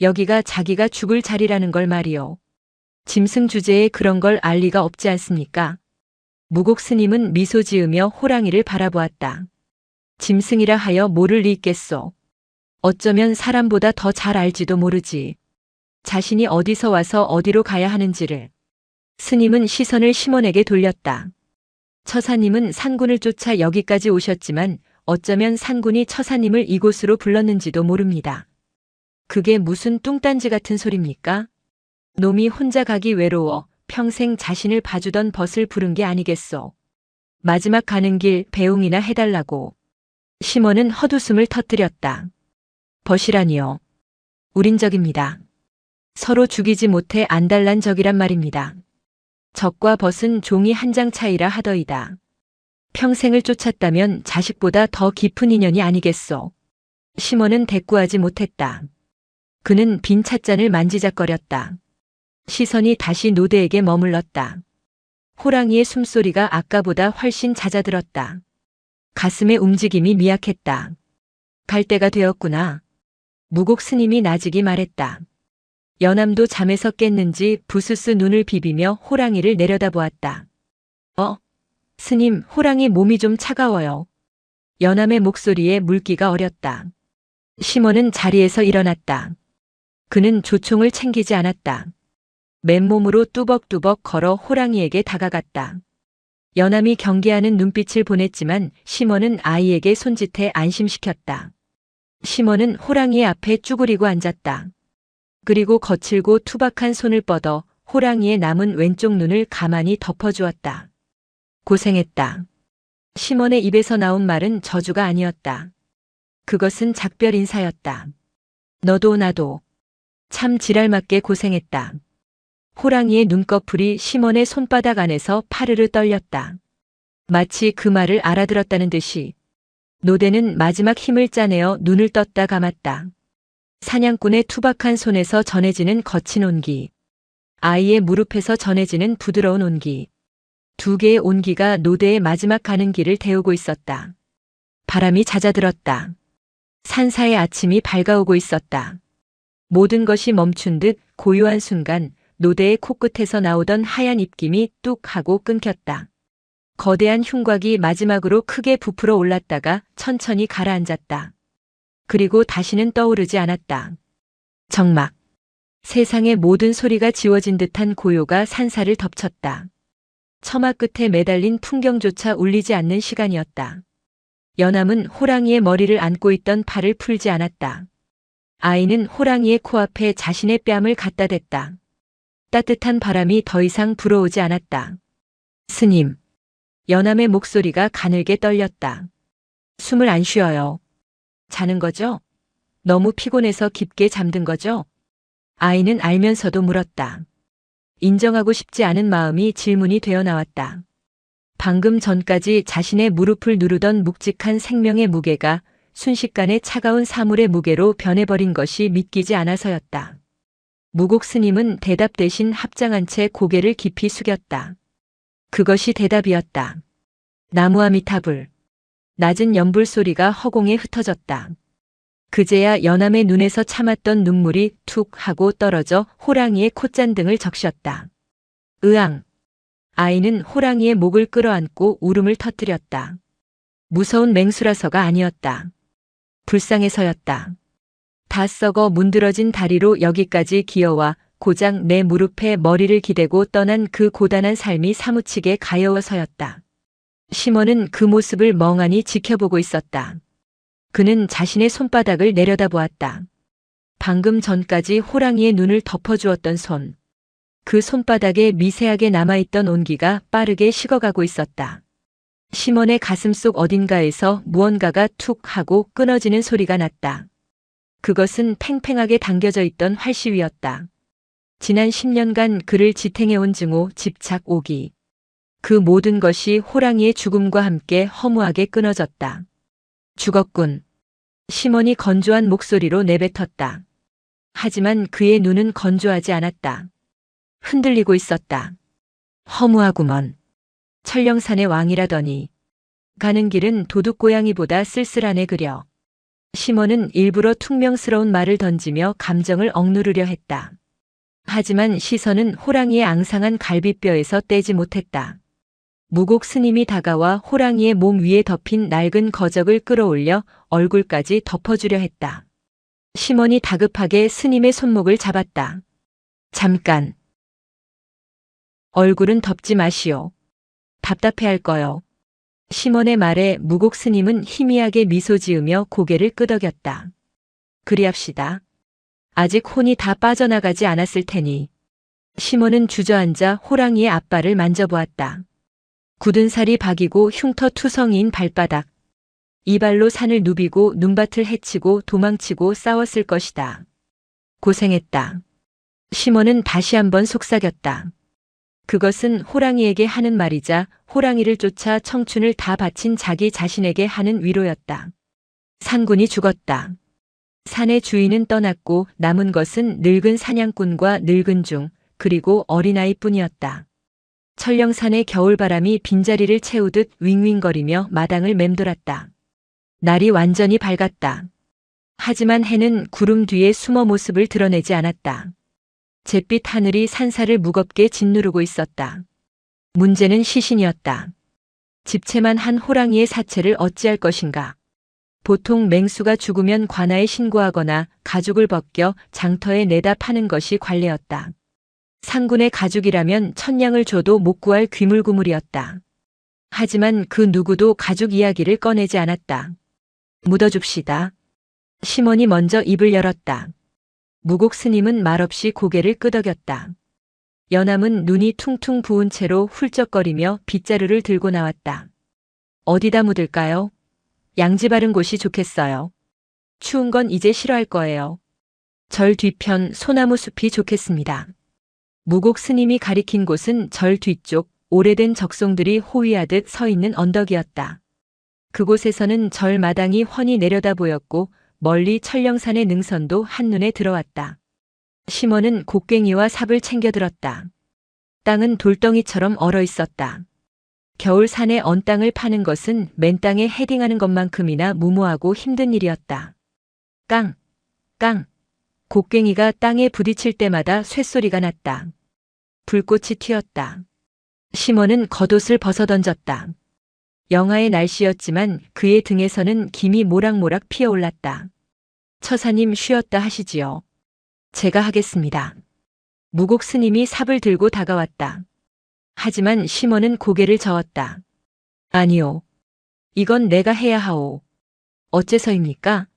여기가 자기가 죽을 자리라는 걸 말이오. 짐승 주제에 그런 걸 알 리가 없지 않습니까? 무곡 스님은 미소 지으며 호랑이를 바라보았다. 짐승이라 하여 모를 리 있겠소. 어쩌면 사람보다 더 잘 알지도 모르지. 자신이 어디서 와서 어디로 가야 하는지를. 스님은 시선을 시몬에게 돌렸다. 처사님은 산군을 쫓아 여기까지 오셨지만 어쩌면 산군이 처사님을 이곳으로 불렀는지도 모릅니다. 그게 무슨 뚱딴지 같은 소립니까? 놈이 혼자 가기 외로워 평생 자신을 봐주던 벗을 부른 게 아니겠소. 마지막 가는 길 배웅이나 해달라고. 시몬은 헛웃음을 터뜨렸다. 벗이라니요. 우린 적입니다. 서로 죽이지 못해 안달난 적이란 말입니다. 적과 벗은 종이 한 장 차이라 하더이다. 평생을 쫓았다면 자식보다 더 깊은 인연이 아니겠소. 시몬은 대꾸하지 못했다. 그는 빈 찻잔을 만지작거렸다. 시선이 다시 노대에게 머물렀다. 호랑이의 숨소리가 아까보다 훨씬 잦아들었다. 가슴의 움직임이 미약했다. 갈 때가 되었구나. 무곡 스님이 나직이 말했다. 연암도 잠에서 깼는지 부스스 눈을 비비며 호랑이를 내려다보았다. 스님, 호랑이 몸이 좀 차가워요. 연암의 목소리에 물기가 어렸다. 시몬은 자리에서 일어났다. 그는 조총을 챙기지 않았다. 맨몸으로 뚜벅뚜벅 걸어 호랑이에게 다가갔다. 연암이 경계하는 눈빛을 보냈지만 시몬은 아이에게 손짓해 안심시켰다. 시몬은 호랑이의 앞에 쭈그리고 앉았다. 그리고 거칠고 투박한 손을 뻗어 호랑이의 남은 왼쪽 눈을 가만히 덮어주었다. 고생했다. 시몬의 입에서 나온 말은 저주가 아니었다. 그것은 작별 인사였다. 너도 나도 참 지랄맞게 고생했다. 호랑이의 눈꺼풀이 시몬의 손바닥 안에서 파르르 떨렸다. 마치 그 말을 알아들었다는 듯이. 노대는 마지막 힘을 짜내어 눈을 떴다 감았다. 사냥꾼의 투박한 손에서 전해지는 거친 온기. 아이의 무릎에서 전해지는 부드러운 온기. 두 개의 온기가 노대의 마지막 가는 길을 데우고 있었다. 바람이 잦아들었다. 산사의 아침이 밝아오고 있었다. 모든 것이 멈춘 듯 고요한 순간 노대의 코끝에서 나오던 하얀 입김이 뚝 하고 끊겼다. 거대한 흉곽이 마지막으로 크게 부풀어 올랐다가 천천히 가라앉았다. 그리고 다시는 떠오르지 않았다. 정막. 세상의 모든 소리가 지워진 듯한 고요가 산사를 덮쳤다. 처마 끝에 매달린 풍경조차 울리지 않는 시간이었다. 연암은 호랑이의 머리를 안고 있던 팔을 풀지 않았다. 아이는 호랑이의 코앞에 자신의 뺨을 갖다 댔다. 따뜻한 바람이 더 이상 불어오지 않았다. 스님. 연암의 목소리가 가늘게 떨렸다. 숨을 안 쉬어요. 자는 거죠? 너무 피곤해서 깊게 잠든 거죠? 아이는 알면서도 물었다. 인정하고 싶지 않은 마음이 질문이 되어 나왔다. 방금 전까지 자신의 무릎을 누르던 묵직한 생명의 무게가 순식간에 차가운 사물의 무게로 변해버린 것이 믿기지 않아서였다. 무곡 스님은 대답 대신 합장한 채 고개를 깊이 숙였다. 그것이 대답이었다. 나무아미타불. 낮은 연불 소리가 허공에 흩어졌다. 그제야 연암의 눈에서 참았던 눈물이 툭 하고 떨어져 호랑이의 콧잔등을 적셨다. 으앙. 아이는 호랑이의 목을 끌어안고 울음을 터뜨렸다. 무서운 맹수라서가 아니었다. 불쌍해서였다. 다 썩어 문드러진 다리로 여기까지 기어와 고작 내 무릎에 머리를 기대고 떠난 그 고단한 삶이 사무치게 가여워서였다. 시몬은 그 모습을 멍하니 지켜보고 있었다. 그는 자신의 손바닥을 내려다보았다. 방금 전까지 호랑이의 눈을 덮어주었던 손. 그 손바닥에 미세하게 남아있던 온기가 빠르게 식어가고 있었다. 시몬의 가슴속 어딘가에서 무언가가 툭 하고 끊어지는 소리가 났다. 그것은 팽팽하게 당겨져 있던 활시위였다. 지난 10년간 그를 지탱해온 증오, 집착, 오기. 그 모든 것이 호랑이의 죽음과 함께 허무하게 끊어졌다. 죽었군. 시몬이 건조한 목소리로 내뱉었다. 하지만 그의 눈은 건조하지 않았다. 흔들리고 있었다. 허무하구먼. 천령산의 왕이라더니 가는 길은 도둑고양이보다 쓸쓸하네 그려. 시몬은 일부러 퉁명스러운 말을 던지며 감정을 억누르려 했다. 하지만 시선은 호랑이의 앙상한 갈비뼈에서 떼지 못했다. 무곡 스님이 다가와 호랑이의 몸 위에 덮인 낡은 거적을 끌어올려 얼굴까지 덮어주려 했다. 시몬이 다급하게 스님의 손목을 잡았다. 잠깐. 얼굴은 덮지 마시오. 답답해할 거요. 시몬의 말에 무곡 스님은 희미하게 미소 지으며 고개를 끄덕였다. 그리합시다. 아직 혼이 다 빠져나가지 않았을 테니. 시몬은 주저앉아 호랑이의 앞발을 만져보았다. 굳은 살이 박이고 흉터투성이인 발바닥. 이발로 산을 누비고 눈밭을 헤치고 도망치고 싸웠을 것이다. 고생했다. 시몬은 다시 한번 속삭였다. 그것은 호랑이에게 하는 말이자 호랑이를 쫓아 청춘을 다 바친 자기 자신에게 하는 위로였다. 상군이 죽었다. 산의 주인은 떠났고 남은 것은 늙은 사냥꾼과 늙은 중, 그리고 어린아이뿐이었다. 천령산의 겨울바람이 빈자리를 채우듯 윙윙거리며 마당을 맴돌았다. 날이 완전히 밝았다. 하지만 해는 구름 뒤에 숨어 모습을 드러내지 않았다. 잿빛 하늘이 산사를 무겁게 짓누르고 있었다. 문제는 시신이었다. 집채만 한 호랑이의 사체를 어찌할 것인가. 보통 맹수가 죽으면 관아에 신고하거나 가죽을 벗겨 장터에 내다 파는 것이 관례였다. 상군의 가죽이라면 천냥을 줘도 못 구할 귀물구물이었다. 하지만 그 누구도 가죽 이야기를 꺼내지 않았다. 묻어줍시다. 시몬이 먼저 입을 열었다. 무곡 스님은 말없이 고개를 끄덕였다. 연암은 눈이 퉁퉁 부은 채로 훌쩍거리며 빗자루를 들고 나왔다. 어디다 묻을까요? 양지 바른 곳이 좋겠어요. 추운 건 이제 싫어할 거예요. 절 뒤편 소나무 숲이 좋겠습니다. 무곡 스님이 가리킨 곳은 절 뒤쪽 오래된 적송들이 호위하듯 서 있는 언덕이었다. 그곳에서는 절 마당이 훤히 내려다 보였고 멀리 천령산의 능선도 한눈에 들어왔다. 시몬은 곡괭이와 삽을 챙겨 들었다. 땅은 돌덩이처럼 얼어 있었다. 겨울 산에 언 땅을 파는 것은 맨 땅에 헤딩하는 것만큼이나 무모하고 힘든 일이었다. 깡, 깡. 곡괭이가 땅에 부딪힐 때마다 쇳소리가 났다. 불꽃이 튀었다. 시몬은 겉옷을 벗어던졌다. 영하의 날씨였지만 그의 등에서는 김이 모락모락 피어올랐다. 처사님 쉬었다 하시지요. 제가 하겠습니다. 무곡 스님이 삽을 들고 다가왔다. 하지만 시몬은 고개를 저었다. 아니요. 이건 내가 해야 하오. 어째서입니까?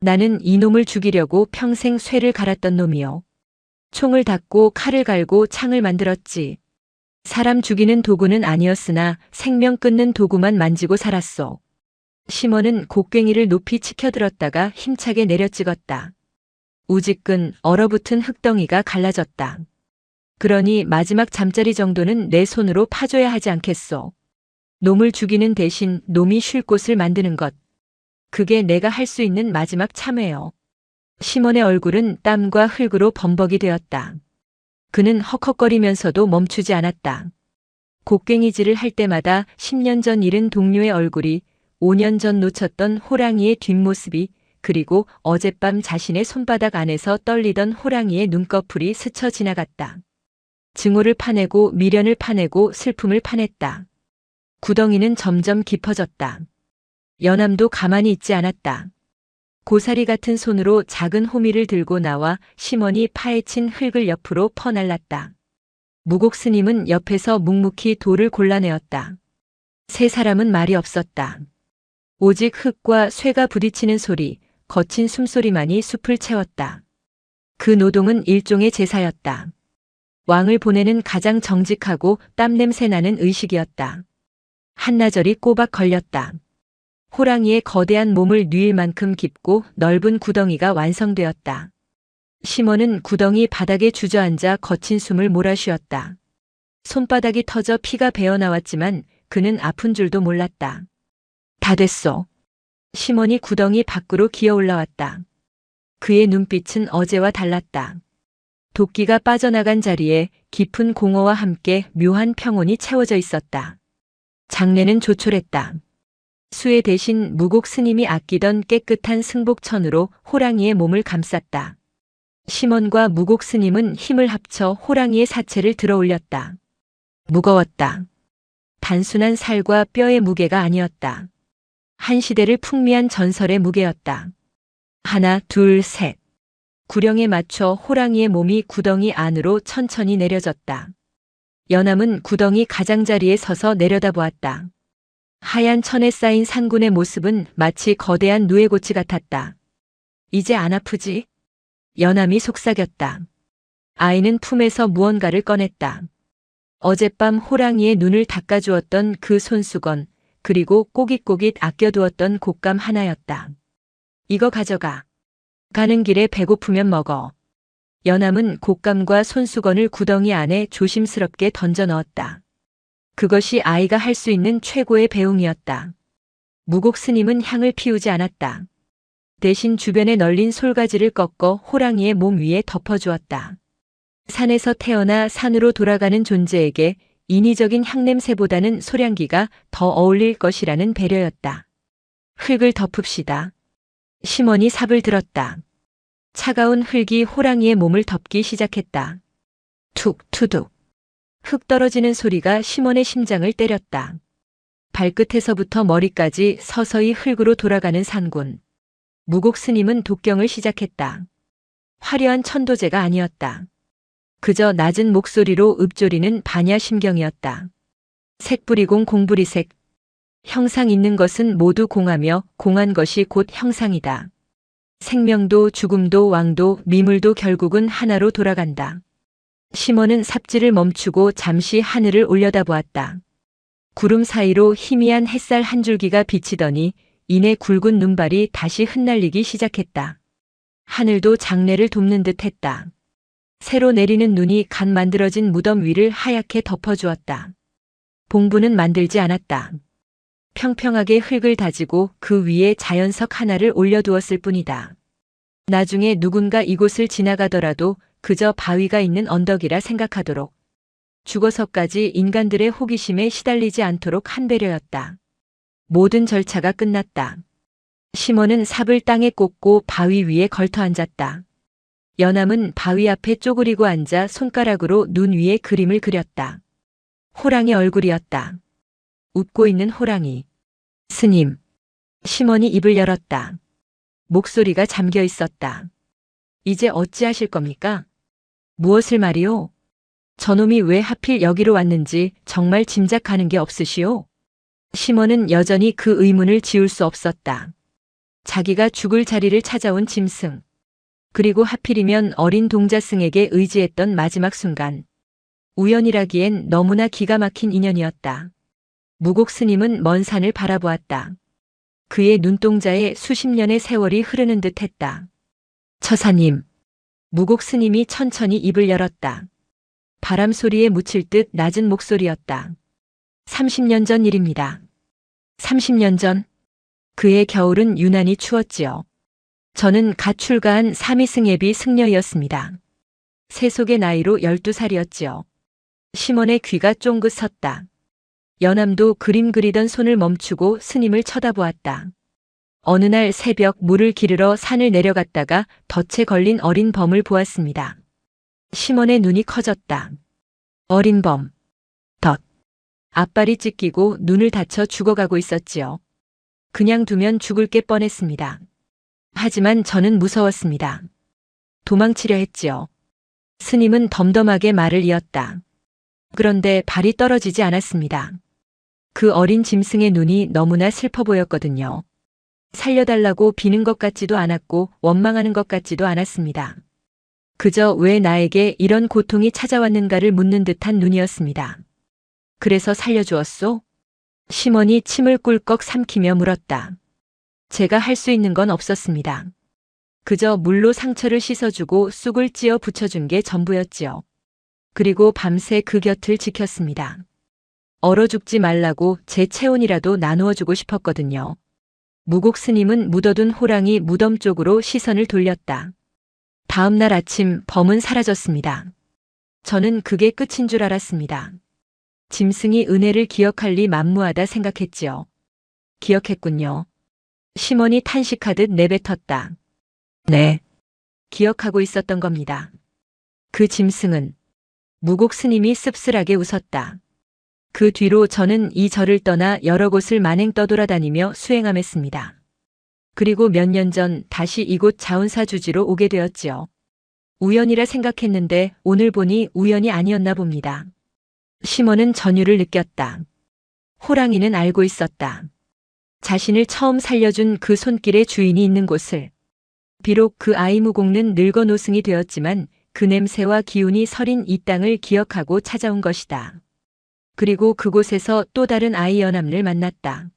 나는 이놈을 죽이려고 평생 쇠를 갈았던 놈이요. 총을 닫고 칼을 갈고 창을 만들었지. 사람 죽이는 도구는 아니었으나 생명 끊는 도구만 만지고 살았소. 시몬은 곡괭이를 높이 치켜들었다가 힘차게 내려찍었다. 우지끈 얼어붙은 흙덩이가 갈라졌다. 그러니 마지막 잠자리 정도는 내 손으로 파줘야 하지 않겠소. 놈을 죽이는 대신 놈이 쉴 곳을 만드는 것. 그게 내가 할 수 있는 마지막 참회요. 시몬의 얼굴은 땀과 흙으로 범벅이 되었다. 그는 헉헉거리면서도 멈추지 않았다. 곡괭이질을 할 때마다 10년 전 잃은 동료의 얼굴이, 5년 전 놓쳤던 호랑이의 뒷모습이, 그리고 어젯밤 자신의 손바닥 안에서 떨리던 호랑이의 눈꺼풀이 스쳐 지나갔다. 증오를 파내고 미련을 파내고 슬픔을 파냈다. 구덩이는 점점 깊어졌다. 연암도 가만히 있지 않았다. 고사리 같은 손으로 작은 호미를 들고 나와 시몬이 파헤친 흙을 옆으로 퍼날랐다. 무곡 스님은 옆에서 묵묵히 돌을 골라내었다. 세 사람은 말이 없었다. 오직 흙과 쇠가 부딪히는 소리, 거친 숨소리만이 숲을 채웠다. 그 노동은 일종의 제사였다. 왕을 보내는 가장 정직하고 땀냄새 나는 의식이었다. 한나절이 꼬박 걸렸다. 호랑이의 거대한 몸을 뉘일 만큼 깊고 넓은 구덩이가 완성되었다. 시몬은 구덩이 바닥에 주저앉아 거친 숨을 몰아쉬었다. 손바닥이 터져 피가 배어나왔지만 그는 아픈 줄도 몰랐다. 다 됐소. 시몬이 구덩이 밖으로 기어 올라왔다. 그의 눈빛은 어제와 달랐다. 도끼가 빠져나간 자리에 깊은 공허와 함께 묘한 평온이 채워져 있었다. 장례는 조촐했다. 수에 대신 무곡 스님이 아끼던 깨끗한 승복천으로 호랑이의 몸을 감쌌다. 심원과 무곡 스님은 힘을 합쳐 호랑이의 사체를 들어 올렸다. 무거웠다. 단순한 살과 뼈의 무게가 아니었다. 한 시대를 풍미한 전설의 무게였다. 하나, 둘, 셋. 구령에 맞춰 호랑이의 몸이 구덩이 안으로 천천히 내려졌다. 연암은 구덩이 가장자리에 서서 내려다보았다. 하얀 천에 쌓인 산군의 모습은 마치 거대한 누에고치 같았다. 이제 안 아프지? 연암이 속삭였다. 아이는 품에서 무언가를 꺼냈다. 어젯밤 호랑이의 눈을 닦아주었던 그 손수건, 그리고 꼬깃꼬깃 아껴두었던 곶감 하나였다. 이거 가져가. 가는 길에 배고프면 먹어. 연암은 곶감과 손수건을 구덩이 안에 조심스럽게 던져 넣었다. 그것이 아이가 할 수 있는 최고의 배웅이었다. 무곡 스님은 향을 피우지 않았다. 대신 주변에 널린 솔가지를 꺾어 호랑이의 몸 위에 덮어주었다. 산에서 태어나 산으로 돌아가는 존재에게 인위적인 향냄새보다는 소량기가 더 어울릴 것이라는 배려였다. 흙을 덮읍시다. 심원이 삽을 들었다. 차가운 흙이 호랑이의 몸을 덮기 시작했다. 툭 투둑. 흙 떨어지는 소리가 심원의 심장을 때렸다. 발끝에서부터 머리까지 서서히 흙으로 돌아가는 산군. 무곡 스님은 독경을 시작했다. 화려한 천도제가 아니었다. 그저 낮은 목소리로 읊조리는 반야심경이었다. 색부리공 공부리색. 형상 있는 것은 모두 공하며 공한 것이 곧 형상이다. 생명도 죽음도 왕도 미물도 결국은 하나로 돌아간다. 심원은 삽질을 멈추고 잠시 하늘을 올려다보았다. 구름 사이로 희미한 햇살 한 줄기가 비치더니 이내 굵은 눈발이 다시 흩날리기 시작했다. 하늘도 장례를 돕는 듯 했다. 새로 내리는 눈이 갓 만들어진 무덤 위를 하얗게 덮어주었다. 봉부는 만들지 않았다. 평평하게 흙을 다지고 그 위에 자연석 하나를 올려두었을 뿐이다. 나중에 누군가 이곳을 지나가더라도 그저 바위가 있는 언덕이라 생각하도록. 죽어서까지 인간들의 호기심에 시달리지 않도록 한 배려였다. 모든 절차가 끝났다. 심원은 삽을 땅에 꽂고 바위 위에 걸터 앉았다. 연암은 바위 앞에 쪼그리고 앉아 손가락으로 눈 위에 그림을 그렸다. 호랑이 얼굴이었다. 웃고 있는 호랑이. 스님. 심원이 입을 열었다. 목소리가 잠겨 있었다. 이제 어찌하실 겁니까? 무엇을 말이오? 저놈이 왜 하필 여기로 왔는지 정말 짐작하는 게 없으시오? 심원은 여전히 그 의문을 지울 수 없었다. 자기가 죽을 자리를 찾아온 짐승. 그리고 하필이면 어린 동자승에게 의지했던 마지막 순간. 우연이라기엔 너무나 기가 막힌 인연이었다. 무곡 스님은 먼 산을 바라보았다. 그의 눈동자에 수십 년의 세월이 흐르는 듯 했다. 처사님. 무곡 스님이 천천히 입을 열었다. 바람 소리에 묻힐 듯 낮은 목소리였다. 30년 전 일입니다. 30년 전. 그의 겨울은 유난히 추웠지요. 저는 갓 출가한 사미승예비 승려였습니다. 세속의 나이로 12살이었지요. 심원의 귀가 쫑긋 섰다. 연암도 그림 그리던 손을 멈추고 스님을 쳐다보았다. 어느 날 새벽 물을 기르러 산을 내려갔다가 덫에 걸린 어린 범을 보았습니다. 심원의 눈이 커졌다. 어린 범. 덫. 앞발이 찢기고 눈을 다쳐 죽어가고 있었지요. 그냥 두면 죽을 게 뻔했습니다. 하지만 저는 무서웠습니다. 도망치려 했지요. 스님은 덤덤하게 말을 이었다. 그런데 발이 떨어지지 않았습니다. 그 어린 짐승의 눈이 너무나 슬퍼 보였거든요. 살려달라고 비는 것 같지도 않았고 원망하는 것 같지도 않았습니다. 그저 왜 나에게 이런 고통이 찾아왔는가를 묻는 듯한 눈이었습니다. 그래서 살려주었소? 심원이 침을 꿀꺽 삼키며 물었다. 제가 할 수 있는 건 없었습니다. 그저 물로 상처를 씻어주고 쑥을 찧어 붙여준 게 전부였지요. 그리고 밤새 그 곁을 지켰습니다. 얼어 죽지 말라고 제 체온이라도 나누어주고 싶었거든요. 무곡 스님은 묻어둔 호랑이 무덤 쪽으로 시선을 돌렸다. 다음 날 아침 범은 사라졌습니다. 저는 그게 끝인 줄 알았습니다. 짐승이 은혜를 기억할 리 만무하다 생각했지요. 기억했군요. 심원이 탄식하듯 내뱉었다. 네. 기억하고 있었던 겁니다. 그 짐승은 무곡 스님이 씁쓸하게 웃었다. 그 뒤로 저는 이 절을 떠나 여러 곳을 만행 떠돌아다니며 수행함했습니다. 그리고 몇 년 전 다시 이곳 자운사 주지로 오게 되었지요. 우연이라 생각했는데 오늘 보니 우연이 아니었나 봅니다. 심원은 전율을 느꼈다. 호랑이는 알고 있었다. 자신을 처음 살려준 그 손길의 주인이 있는 곳을. 비록 그 아이무공는 늙어 노승이 되었지만 그 냄새와 기운이 서린 이 땅을 기억하고 찾아온 것이다. 그리고 그곳에서 또 다른 아이 연암을 만났다.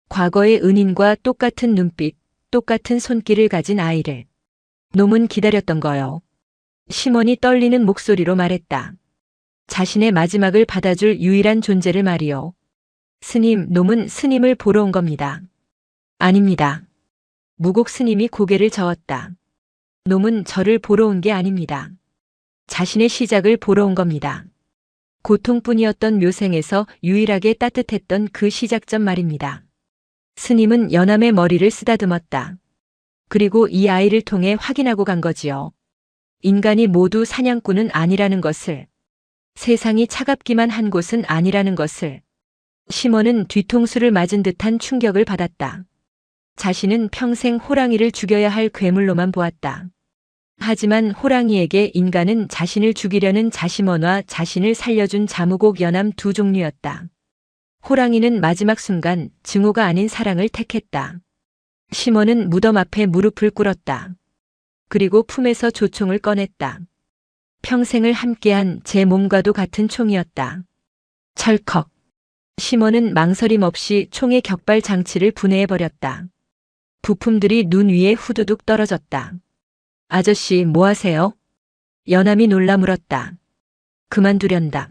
과거의 은인과 똑같은 눈빛, 똑같은 손길을 가진 아이를. 놈은 기다렸던 거요. 심원이 떨리는 목소리로 말했다. 자신의 마지막을 받아줄 유일한 존재를 말이요. 스님, 놈은 스님을 보러 온 겁니다. 아닙니다. 무곡 스님이 고개를 저었다. 놈은 저를 보러 온 게 아닙니다. 자신의 시작을 보러 온 겁니다. 고통뿐이었던 묘생에서 유일하게 따뜻했던 그 시작점 말입니다. 스님은 연암의 머리를 쓰다듬었다. 그리고 이 아이를 통해 확인하고 간 거지요. 인간이 모두 사냥꾼은 아니라는 것을. 세상이 차갑기만 한 곳은 아니라는 것을. 심원은 뒤통수를 맞은 듯한 충격을 받았다. 자신은 평생 호랑이를 죽여야 할 괴물로만 보았다. 하지만 호랑이에게 인간은 자신을 죽이려는 자심원과 자신을 살려준 자무곡 연암 두 종류였다. 호랑이는 마지막 순간 증오가 아닌 사랑을 택했다. 심원은 무덤 앞에 무릎을 꿇었다. 그리고 품에서 조총을 꺼냈다. 평생을 함께한 제 몸과도 같은 총이었다. 철컥. 심원은 망설임 없이 총의 격발 장치를 분해해버렸다. 부품들이 눈 위에 후두둑 떨어졌다. 아저씨, 뭐 하세요? 연암이 놀라 물었다. 그만두련다.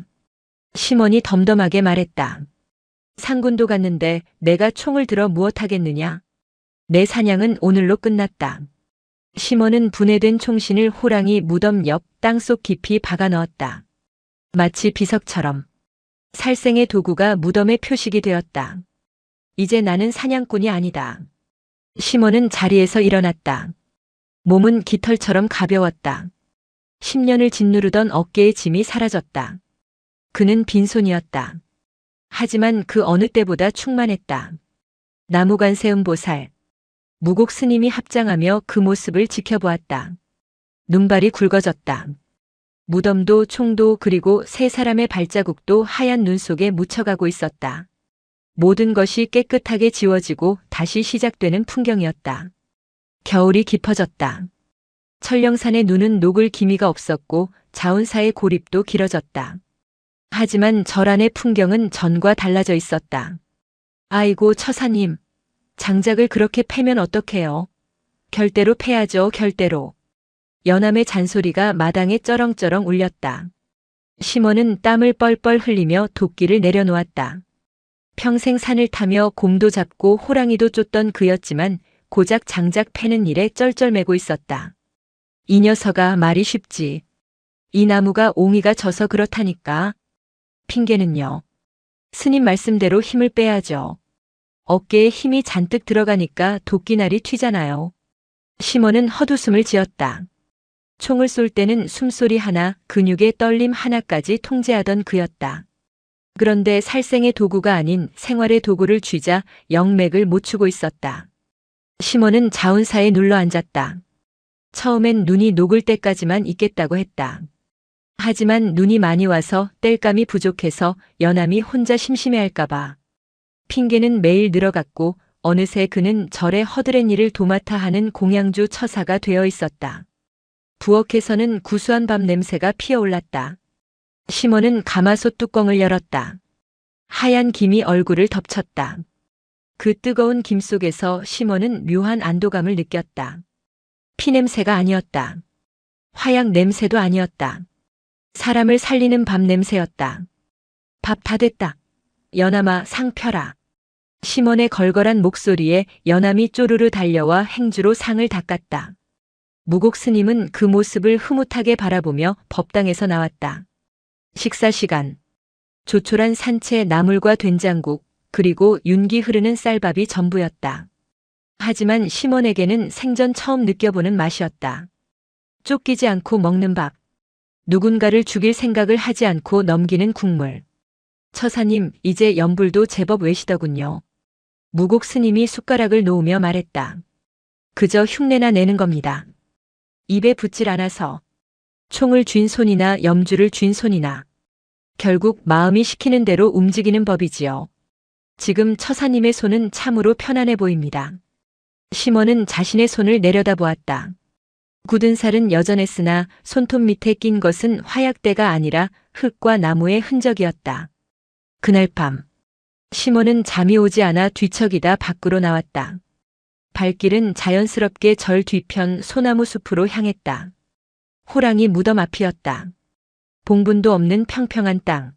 심원이 덤덤하게 말했다. 상군도 갔는데 내가 총을 들어 무엇하겠느냐? 내 사냥은 오늘로 끝났다. 심원은 분해된 총신을 호랑이 무덤 옆 땅속 깊이 박아 넣었다. 마치 비석처럼. 살생의 도구가 무덤의 표식이 되었다. 이제 나는 사냥꾼이 아니다. 심원은 자리에서 일어났다. 몸은 깃털처럼 가벼웠다. 10년을 짓누르던 어깨의 짐이 사라졌다. 그는 빈손이었다. 하지만 그 어느 때보다 충만했다. 나무관세음보살. 무곡 스님이 합장하며 그 모습을 지켜보았다. 눈발이 굵어졌다. 무덤도 총도 그리고 세 사람의 발자국도 하얀 눈 속에 묻혀가고 있었다. 모든 것이 깨끗하게 지워지고 다시 시작되는 풍경이었다. 겨울이 깊어졌다. 철령산의 눈은 녹을 기미가 없었고 자운사의 고립도 길어졌다. 하지만 절 안의 풍경은 전과 달라져 있었다. 아이고 처사님, 장작을 그렇게 패면 어떡해요? 결대로 패야죠, 결대로. 연암의 잔소리가 마당에 쩌렁쩌렁 울렸다. 심원은 땀을 뻘뻘 흘리며 도끼를 내려놓았다. 평생 산을 타며 곰도 잡고 호랑이도 쫓던 그였지만 고작 장작 패는 일에 쩔쩔매고 있었다. 이 녀석아, 말이 쉽지. 이 나무가 옹이가 져서 그렇다니까. 핑계는요. 스님 말씀대로 힘을 빼야죠. 어깨에 힘이 잔뜩 들어가니까 도끼날이 튀잖아요. 심원은 헛웃음을 지었다. 총을 쏠 때는 숨소리 하나, 근육의 떨림 하나까지 통제하던 그였다. 그런데 살생의 도구가 아닌 생활의 도구를 쥐자 영맥을 못 추고 있었다. 심원은 자운사에 눌러앉았다. 처음엔 눈이 녹을 때까지만 있겠다고 했다. 하지만 눈이 많이 와서 뗄감이 부족해서 연암이 혼자 심심해할까봐. 핑계는 매일 늘어갔고 어느새 그는 절의 허드렛 일을 도맡아 하는 공양주 처사가 되어 있었다. 부엌에서는 구수한 밥 냄새가 피어올랐다. 심원은 가마솥 뚜껑을 열었다. 하얀 김이 얼굴을 덮쳤다. 그 뜨거운 김 속에서 심원은 묘한 안도감을 느꼈다. 피냄새가 아니었다. 화약 냄새도 아니었다. 사람을 살리는 밥 냄새였다. 밥 다 됐다. 연암아, 상 펴라. 심원의 걸걸한 목소리에 연암이 쪼르르 달려와 행주로 상을 닦았다. 무곡 스님은 그 모습을 흐뭇하게 바라보며 법당에서 나왔다. 식사 시간. 조촐한 산채 나물과 된장국, 그리고 윤기 흐르는 쌀밥이 전부였다. 하지만 시몬에게는 생전 처음 느껴보는 맛이었다. 쫓기지 않고 먹는 밥. 누군가를 죽일 생각을 하지 않고 넘기는 국물. 처사님, 이제 연불도 제법 외시더군요. 무곡 스님이 숟가락을 놓으며 말했다. 그저 흉내나 내는 겁니다. 입에 붙질 않아서. 총을 쥔 손이나 염주를 쥔 손이나. 결국 마음이 시키는 대로 움직이는 법이지요. 지금 처사님의 손은 참으로 편안해 보입니다. 시몬은 자신의 손을 내려다보았다. 굳은 살은 여전했으나 손톱 밑에 낀 것은 화약대가 아니라 흙과 나무의 흔적이었다. 그날 밤, 시몬은 잠이 오지 않아 뒤척이다 밖으로 나왔다. 발길은 자연스럽게 절 뒤편 소나무 숲으로 향했다. 호랑이 무덤 앞이었다. 봉분도 없는 평평한 땅.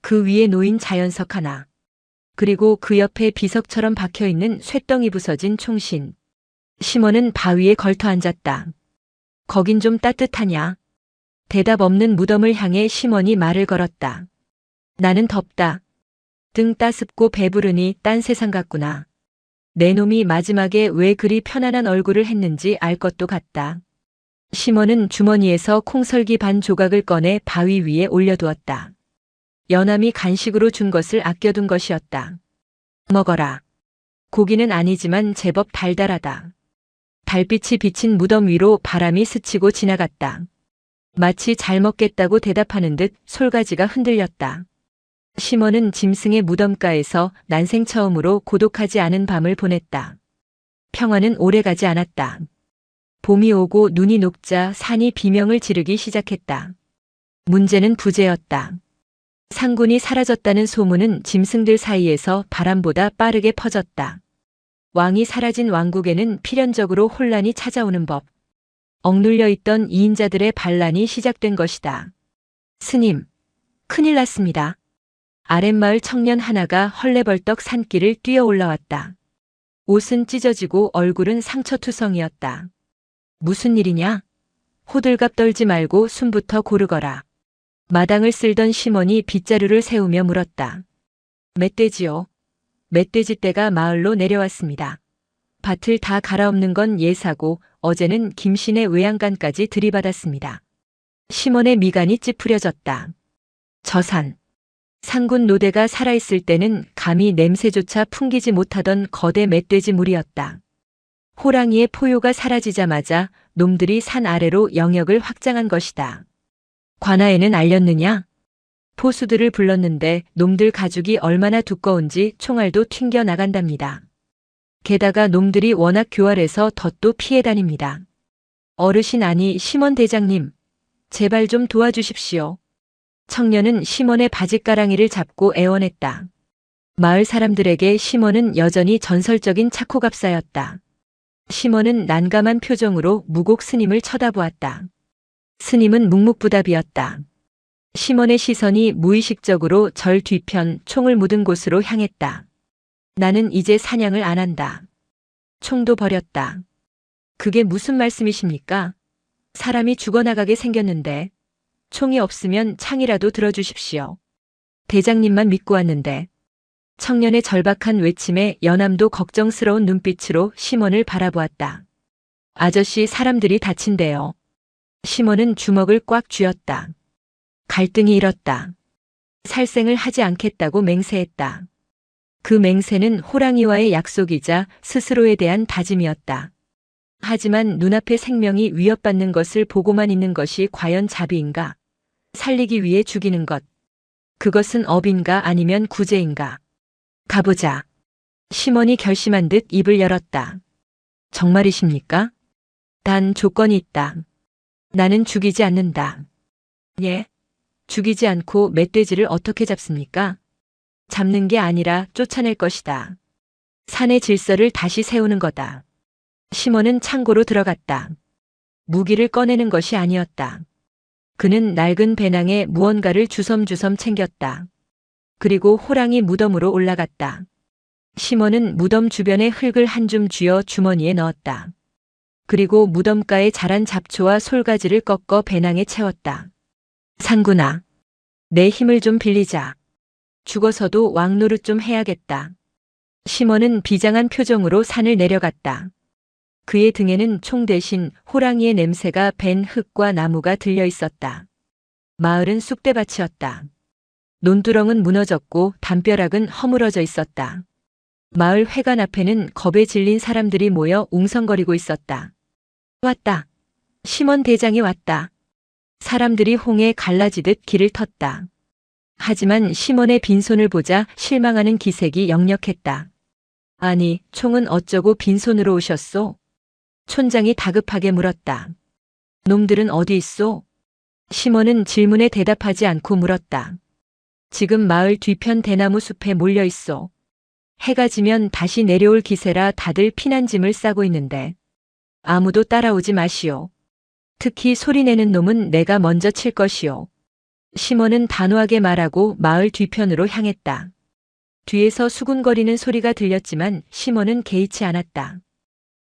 그 위에 놓인 자연석 하나. 그리고 그 옆에 비석처럼 박혀있는 쇳덩이 부서진 총신. 시몬은 바위에 걸터 앉았다. 거긴 좀 따뜻하냐? 대답 없는 무덤을 향해 시몬이 말을 걸었다. 나는 덥다. 등 따습고 배부르니 딴 세상 같구나. 내 놈이 마지막에 왜 그리 편안한 얼굴을 했는지 알 것도 같다. 시몬은 주머니에서 콩설기 반 조각을 꺼내 바위 위에 올려두었다. 연암이 간식으로 준 것을 아껴둔 것이었다. 먹어라. 고기는 아니지만 제법 달달하다. 달빛이 비친 무덤 위로 바람이 스치고 지나갔다. 마치 잘 먹겠다고 대답하는 듯 솔가지가 흔들렸다. 시몬은 짐승의 무덤가에서 난생 처음으로 고독하지 않은 밤을 보냈다. 평화는 오래가지 않았다. 봄이 오고 눈이 녹자 산이 비명을 지르기 시작했다. 문제는 부재였다. 상군이 사라졌다는 소문은 짐승들 사이에서 바람보다 빠르게 퍼졌다. 왕이 사라진 왕국에는 필연적으로 혼란이 찾아오는 법. 억눌려 있던 이인자들의 반란이 시작된 것이다. 스님, 큰일 났습니다. 아랫마을 청년 하나가 헐레벌떡 산길을 뛰어 올라왔다. 옷은 찢어지고 얼굴은 상처투성이었다. 무슨 일이냐? 호들갑 떨지 말고 숨부터 고르거라. 마당을 쓸던 시몬이 빗자루를 세우며 물었다. 멧돼지요. 멧돼지 떼가 마을로 내려왔습니다. 밭을 다 갈아엎는 건 예사고 어제는 김신의 외양간까지 들이받았습니다. 시몬의 미간이 찌푸려졌다. 저 산. 상군 노대가 살아있을 때는 감히 냄새조차 풍기지 못하던 거대 멧돼지 무리였다. 호랑이의 포효가 사라지자마자 놈들이 산 아래로 영역을 확장한 것이다. 관아에는 알렸느냐? 포수들을 불렀는데 놈들 가죽이 얼마나 두꺼운지 총알도 튕겨 나간답니다. 게다가 놈들이 워낙 교활해서 덫도 피해 다닙니다. 어르신 아니 시몬 대장님, 제발 좀 도와주십시오. 청년은 시몬의 바짓가랑이를 잡고 애원했다. 마을 사람들에게 시몬은 여전히 전설적인 착호갑사였다. 시몬은 난감한 표정으로 무곡 스님을 쳐다보았다. 스님은 묵묵부답이었다. 시몬의 시선이 무의식적으로 절 뒤편 총을 묻은 곳으로 향했다. 나는 이제 사냥을 안 한다. 총도 버렸다. 그게 무슨 말씀이십니까? 사람이 죽어나가게 생겼는데 총이 없으면 창이라도 들어주십시오. 대장님만 믿고 왔는데. 청년의 절박한 외침에 연암도 걱정스러운 눈빛으로 시몬을 바라보았다. 아저씨 사람들이 다친대요. 시몬은 주먹을 꽉 쥐었다. 갈등이 일었다. 살생을 하지 않겠다고 맹세했다. 그 맹세는 호랑이와의 약속이자 스스로에 대한 다짐이었다. 하지만 눈앞의 생명이 위협받는 것을 보고만 있는 것이 과연 자비인가? 살리기 위해 죽이는 것. 그것은 업인가 아니면 구제인가? 가보자. 시몬이 결심한 듯 입을 열었다. 정말이십니까? 단 조건이 있다. 나는 죽이지 않는다. 예? 죽이지 않고 멧돼지를 어떻게 잡습니까? 잡는 게 아니라 쫓아낼 것이다. 산의 질서를 다시 세우는 거다. 시몬은 창고로 들어갔다. 무기를 꺼내는 것이 아니었다. 그는 낡은 배낭에 무언가를 주섬주섬 챙겼다. 그리고 호랑이 무덤으로 올라갔다. 시몬은 무덤 주변의 흙을 한 줌 쥐어 주머니에 넣었다. 그리고 무덤가에 자란 잡초와 솔가지를 꺾어 배낭에 채웠다. 상구나, 내 힘을 좀 빌리자. 죽어서도 왕노릇 좀 해야겠다. 시몬은 비장한 표정으로 산을 내려갔다. 그의 등에는 총 대신 호랑이의 냄새가 밴 흙과 나무가 들려 있었다. 마을은 쑥대밭이었다. 논두렁은 무너졌고 담벼락은 허물어져 있었다. 마을 회관 앞에는 겁에 질린 사람들이 모여 웅성거리고 있었다. 왔다. 시몬 대장이 왔다. 사람들이 홍에 갈라지듯 길을 텄다. 하지만 시몬의 빈손을 보자 실망하는 기색이 역력했다. 아니, 총은 어쩌고 빈손으로 오셨소? 촌장이 다급하게 물었다. 놈들은 어디 있소? 시몬은 질문에 대답하지 않고 물었다. 지금 마을 뒤편 대나무 숲에 몰려 있소. 해가 지면 다시 내려올 기세라 다들 피난짐을 싸고 있는데 아무도 따라오지 마시오. 특히 소리내는 놈은 내가 먼저 칠 것이오. 시몬은 단호하게 말하고 마을 뒤편으로 향했다. 뒤에서 수군거리는 소리가 들렸지만 시몬은 개의치 않았다.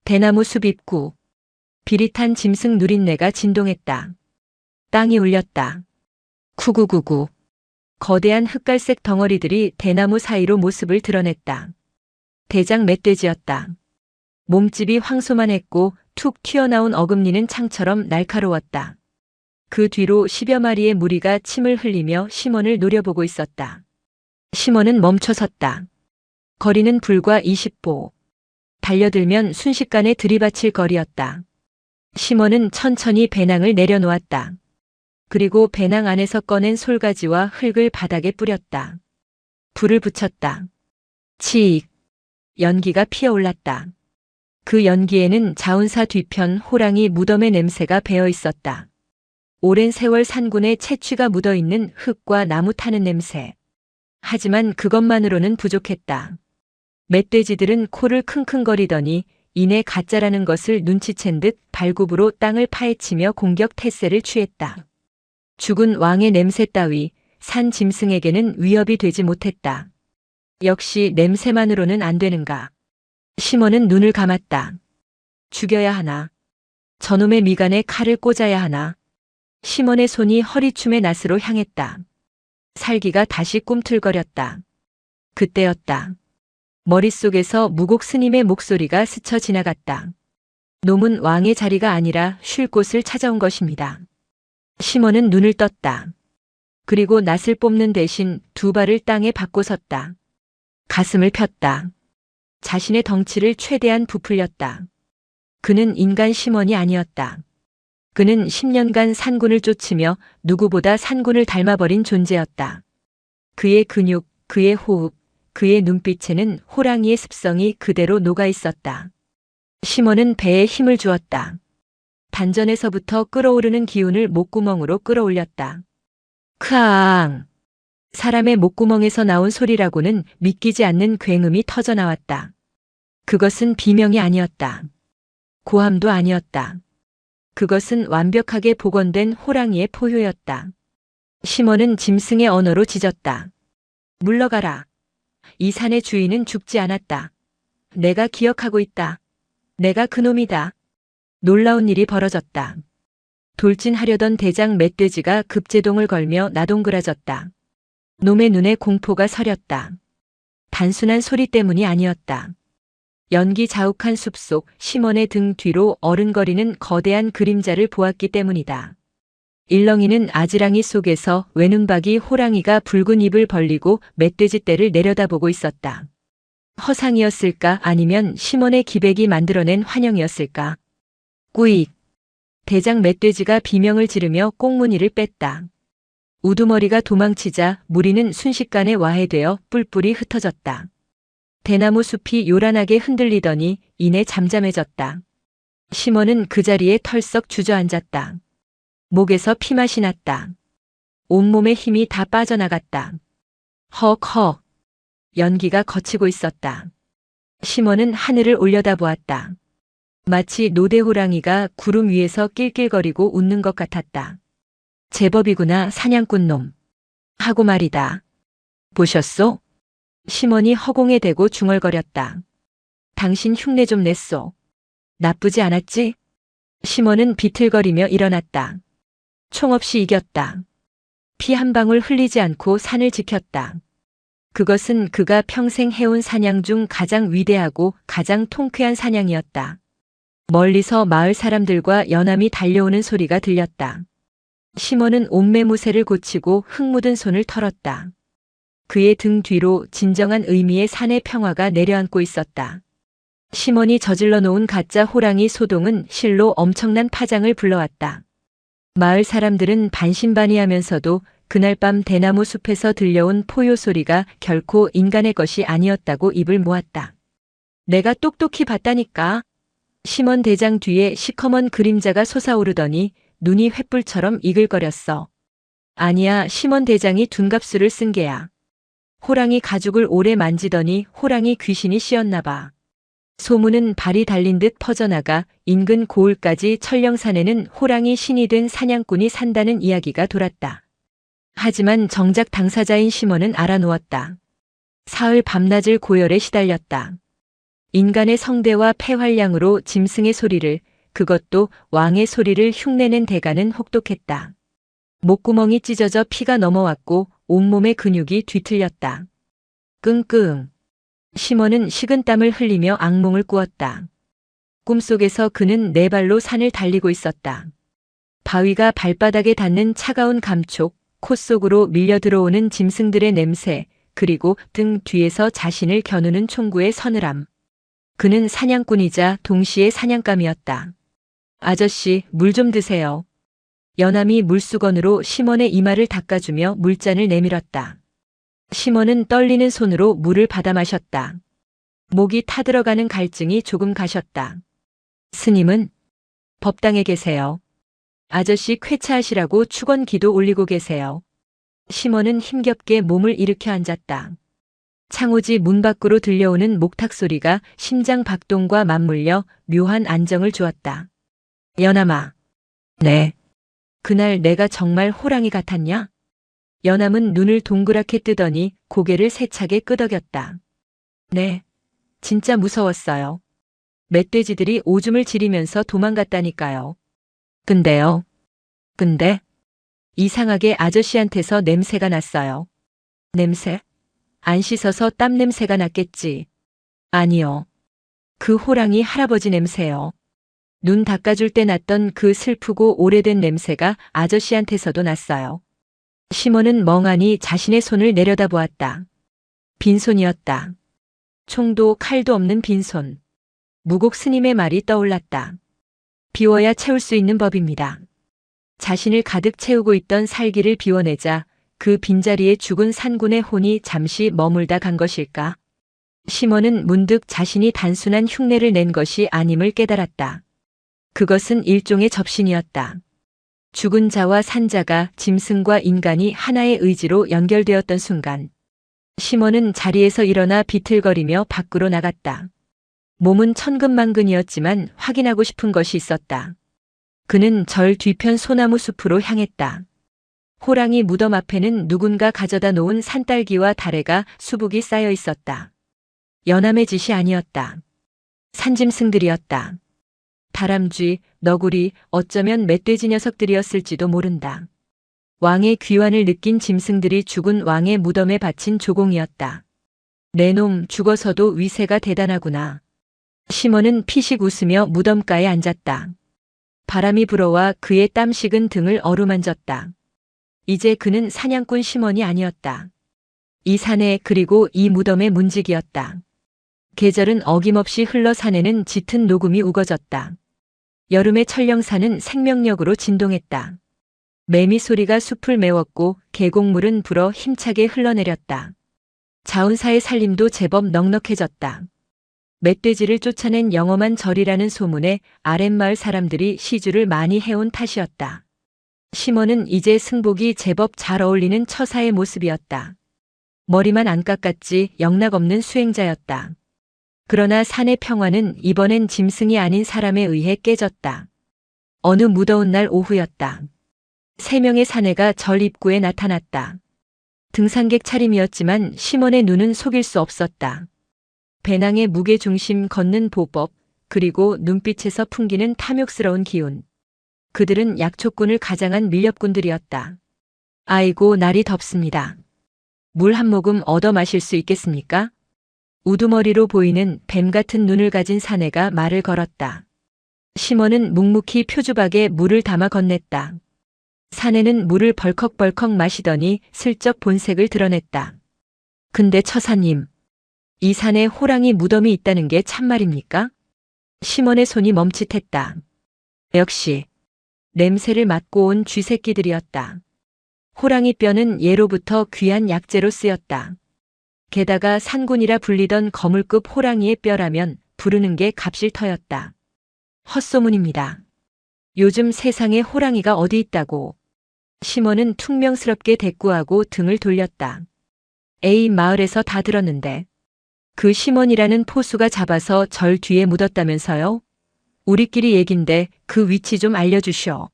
대나무 숲 입구. 비릿한 짐승 누린내가 진동했다. 땅이 울렸다. 구구구구. 거대한 흑갈색 덩어리들이 대나무 사이로 모습을 드러냈다. 대장 멧돼지였다. 몸집이 황소만했고 툭 튀어나온 어금니는 창처럼 날카로웠다. 그 뒤로 10여 마리의 무리가 침을 흘리며 시몬을 노려보고 있었다. 시몬은 멈춰섰다. 거리는 불과 20보. 달려들면 순식간에 들이받칠 거리였다. 시몬은 천천히 배낭을 내려놓았다. 그리고 배낭 안에서 꺼낸 솔가지와 흙을 바닥에 뿌렸다. 불을 붙였다. 치익. 연기가 피어올랐다. 그 연기에는 자운사 뒤편 호랑이 무덤의 냄새가 배어 있었다. 오랜 세월 산군의 채취가 묻어있는 흙과 나무 타는 냄새. 하지만 그것만으로는 부족했다. 멧돼지들은 코를 킁킁거리더니 이내 가짜라는 것을 눈치챈 듯 발굽으로 땅을 파헤치며 공격 태세를 취했다. 죽은 왕의 냄새 따위 산 짐승에게는 위협이 되지 못했다. 역시 냄새만으로는 안 되는가. 시몬은 눈을 감았다. 죽여야 하나. 저놈의 미간에 칼을 꽂아야 하나. 시몬의 손이 허리춤의 낫으로 향했다. 살기가 다시 꿈틀거렸다. 그때였다. 머릿속에서 무곡 스님의 목소리가 스쳐 지나갔다. 놈은 왕의 자리가 아니라 쉴 곳을 찾아온 것입니다. 시몬은 눈을 떴다. 그리고 낫을 뽑는 대신 두 발을 땅에 받고 섰다. 가슴을 폈다. 자신의 덩치를 최대한 부풀렸다. 그는 인간 시몬이 아니었다. 그는 10년간 산군을 쫓으며 누구보다 산군을 닮아버린 존재였다. 그의 근육, 그의 호흡, 그의 눈빛에는 호랑이의 습성이 그대로 녹아 있었다. 시몬은 배에 힘을 주었다. 단전에서부터 끓어오르는 기운을 목구멍으로 끌어올렸다. 크앙! 사람의 목구멍에서 나온 소리라고는 믿기지 않는 굉음이 터져나왔다. 그것은 비명이 아니었다. 고함도 아니었다. 그것은 완벽하게 복원된 호랑이의 포효였다. 시몬은 짐승의 언어로 짖었다. 물러가라. 이 산의 주인은 죽지 않았다. 내가 기억하고 있다. 내가 그놈이다. 놀라운 일이 벌어졌다. 돌진하려던 대장 멧돼지가 급제동을 걸며 나동그라졌다. 놈의 눈에 공포가 서렸다. 단순한 소리 때문이 아니었다. 연기 자욱한 숲속 시몬의 등 뒤로 어른거리는 거대한 그림자를 보았기 때문이다. 일렁이는 아지랑이 속에서 외눈박이 호랑이가 붉은 입을 벌리고 멧돼지 떼를 내려다보고 있었다. 허상이었을까 아니면 시몬의 기백이 만들어낸 환영이었을까? 꾸익. 대장 멧돼지가 비명을 지르며 꽁무니를 뺐다. 우두머리가 도망치자 무리는 순식간에 와해되어 뿔뿔이 흩어졌다. 대나무 숲이 요란하게 흔들리더니 이내 잠잠해졌다. 시몬은 그 자리에 털썩 주저앉았다. 목에서 피맛이 났다. 온몸의 힘이 다 빠져나갔다. 헉헉. 연기가 거치고 있었다. 시몬은 하늘을 올려다보았다. 마치 노대호랑이가 구름 위에서 낄낄거리고 웃는 것 같았다. 제법이구나 사냥꾼놈. 하고 말이다. 보셨소? 시몬이 허공에 대고 중얼거렸다. 당신 흉내 좀 냈소. 나쁘지 않았지? 시몬은 비틀거리며 일어났다. 총 없이 이겼다. 피 한 방울 흘리지 않고 산을 지켰다. 그것은 그가 평생 해온 사냥 중 가장 위대하고 가장 통쾌한 사냥이었다. 멀리서 마을 사람들과 연함이 달려오는 소리가 들렸다. 시몬은 옷매무새를 고치고 흙 묻은 손을 털었다. 그의 등 뒤로 진정한 의미의 산의 평화가 내려앉고 있었다. 시몬이 저질러 놓은 가짜 호랑이 소동은 실로 엄청난 파장을 불러왔다. 마을 사람들은 반신반의하면서도 그날 밤 대나무 숲에서 들려온 포효 소리가 결코 인간의 것이 아니었다고 입을 모았다. 내가 똑똑히 봤다니까. 시몬 대장 뒤에 시커먼 그림자가 솟아오르더니 눈이 횃불처럼 이글거렸어. 아니야, 시몬 대장이 둔갑수를 쓴 게야. 호랑이 가죽을 오래 만지더니 호랑이 귀신이 씌었나 봐. 소문은 발이 달린 듯 퍼져나가 인근 고을까지 천령산에는 호랑이 신이 된 사냥꾼이 산다는 이야기가 돌았다. 하지만 정작 당사자인 시몬은 알아놓았다. 사흘 밤낮을 고열에 시달렸다. 인간의 성대와 폐활량으로 짐승의 소리를, 그것도 왕의 소리를 흉내낸 대가는 혹독했다. 목구멍이 찢어져 피가 넘어왔고 온몸의 근육이 뒤틀렸다. 끙끙. 시몬은 식은땀을 흘리며 악몽을 꾸었다. 꿈속에서 그는 네 발로 산을 달리고 있었다. 바위가 발바닥에 닿는 차가운 감촉, 코 속으로 밀려 들어오는 짐승들의 냄새, 그리고 등 뒤에서 자신을 겨누는 총구의 서늘함. 그는 사냥꾼이자 동시에 사냥감이었다. 아저씨, 물 좀 드세요. 연함이 물수건으로 시몬의 이마를 닦아주며 물잔을 내밀었다. 시몬은 떨리는 손으로 물을 받아 마셨다. 목이 타들어가는 갈증이 조금 가셨다. 스님은 법당에 계세요. 아저씨 쾌차하시라고 축원기도 올리고 계세요. 시몬은 힘겹게 몸을 일으켜 앉았다. 창호지 문 밖으로 들려오는 목탁 소리가 심장 박동과 맞물려 묘한 안정을 주었다. 연함아. 네. 그날 내가 정말 호랑이 같았냐? 연함은 눈을 동그랗게 뜨더니 고개를 세차게 끄덕였다. 네. 진짜 무서웠어요. 멧돼지들이 오줌을 지리면서 도망갔다니까요. 근데요. 근데 이상하게 아저씨한테서 냄새가 났어요. 냄새? 안 씻어서 땀 냄새가 났겠지. 아니요. 그 호랑이 할아버지 냄새요. 눈 닦아줄 때 났던 그 슬프고 오래된 냄새가 아저씨한테서도 났어요. 시몬은 멍하니 자신의 손을 내려다보았다. 빈손이었다. 총도 칼도 없는 빈손. 무곡 스님의 말이 떠올랐다. 비워야 채울 수 있는 법입니다. 자신을 가득 채우고 있던 살기를 비워내자 그 빈자리에 죽은 산군의 혼이 잠시 머물다 간 것일까? 시몬은 문득 자신이 단순한 흉내를 낸 것이 아님을 깨달았다. 그것은 일종의 접신이었다. 죽은 자와 산자가 짐승과 인간이 하나의 의지로 연결되었던 순간, 시몬은 자리에서 일어나 비틀거리며 밖으로 나갔다. 몸은 천근만근이었지만 확인하고 싶은 것이 있었다. 그는 절 뒤편 소나무 숲으로 향했다. 호랑이 무덤 앞에는 누군가 가져다 놓은 산딸기와 다래가 수북이 쌓여 있었다. 연함의 짓이 아니었다. 산짐승들이었다. 다람쥐, 너구리, 어쩌면 멧돼지 녀석들이었을지도 모른다. 왕의 귀환을 느낀 짐승들이 죽은 왕의 무덤에 바친 조공이었다. 내 놈 죽어서도 위세가 대단하구나. 시몬은 피식 웃으며 무덤가에 앉았다. 바람이 불어와 그의 땀 식은 등을 어루만졌다. 이제 그는 사냥꾼 시몬이 아니었다. 이 산에 그리고 이 무덤의 문지기였다. 계절은 어김없이 흘러 산에는 짙은 녹음이 우거졌다. 여름의 천령산은 생명력으로 진동했다. 매미 소리가 숲을 메웠고 계곡물은 불어 힘차게 흘러내렸다. 자운사의 살림도 제법 넉넉해졌다. 멧돼지를 쫓아낸 영험한 절이라는 소문에 아랫마을 사람들이 시주를 많이 해온 탓이었다. 시몬은 이제 승복이 제법 잘 어울리는 처사의 모습이었다. 머리만 안 깎았지 영락없는 수행자였다. 그러나 산의 평화는 이번엔 짐승이 아닌 사람에 의해 깨졌다. 어느 무더운 날 오후였다. 3명의 사내가 절 입구에 나타났다. 등산객 차림이었지만 시몬의 눈은 속일 수 없었다. 배낭의 무게중심 걷는 보법, 그리고 눈빛에서 풍기는 탐욕스러운 기운. 그들은 약초꾼을 가장한 밀렵꾼들이었다. 아이고, 날이 덥습니다. 물 한 모금 얻어 마실 수 있겠습니까? 우두머리로 보이는 뱀 같은 눈을 가진 사내가 말을 걸었다. 시몬은 묵묵히 표주박에 물을 담아 건넸다. 사내는 물을 벌컥벌컥 마시더니 슬쩍 본색을 드러냈다. 근데 처사님, 이 산에 호랑이 무덤이 있다는 게 참말입니까? 시몬의 손이 멈칫했다. 역시 냄새를 맡고 온 쥐새끼들이었다. 호랑이 뼈는 예로부터 귀한 약재로 쓰였다. 게다가 산군이라 불리던 거물급 호랑이의 뼈라면 부르는 게 값일터였다. 헛소문입니다. 요즘 세상에 호랑이가 어디 있다고. 시몬은 퉁명스럽게 대꾸하고 등을 돌렸다. 에이, 마을에서 다 들었는데. 그 시몬이라는 포수가 잡아서 절 뒤에 묻었다면서요? 우리끼리 얘긴데 그 위치 좀 알려주시오.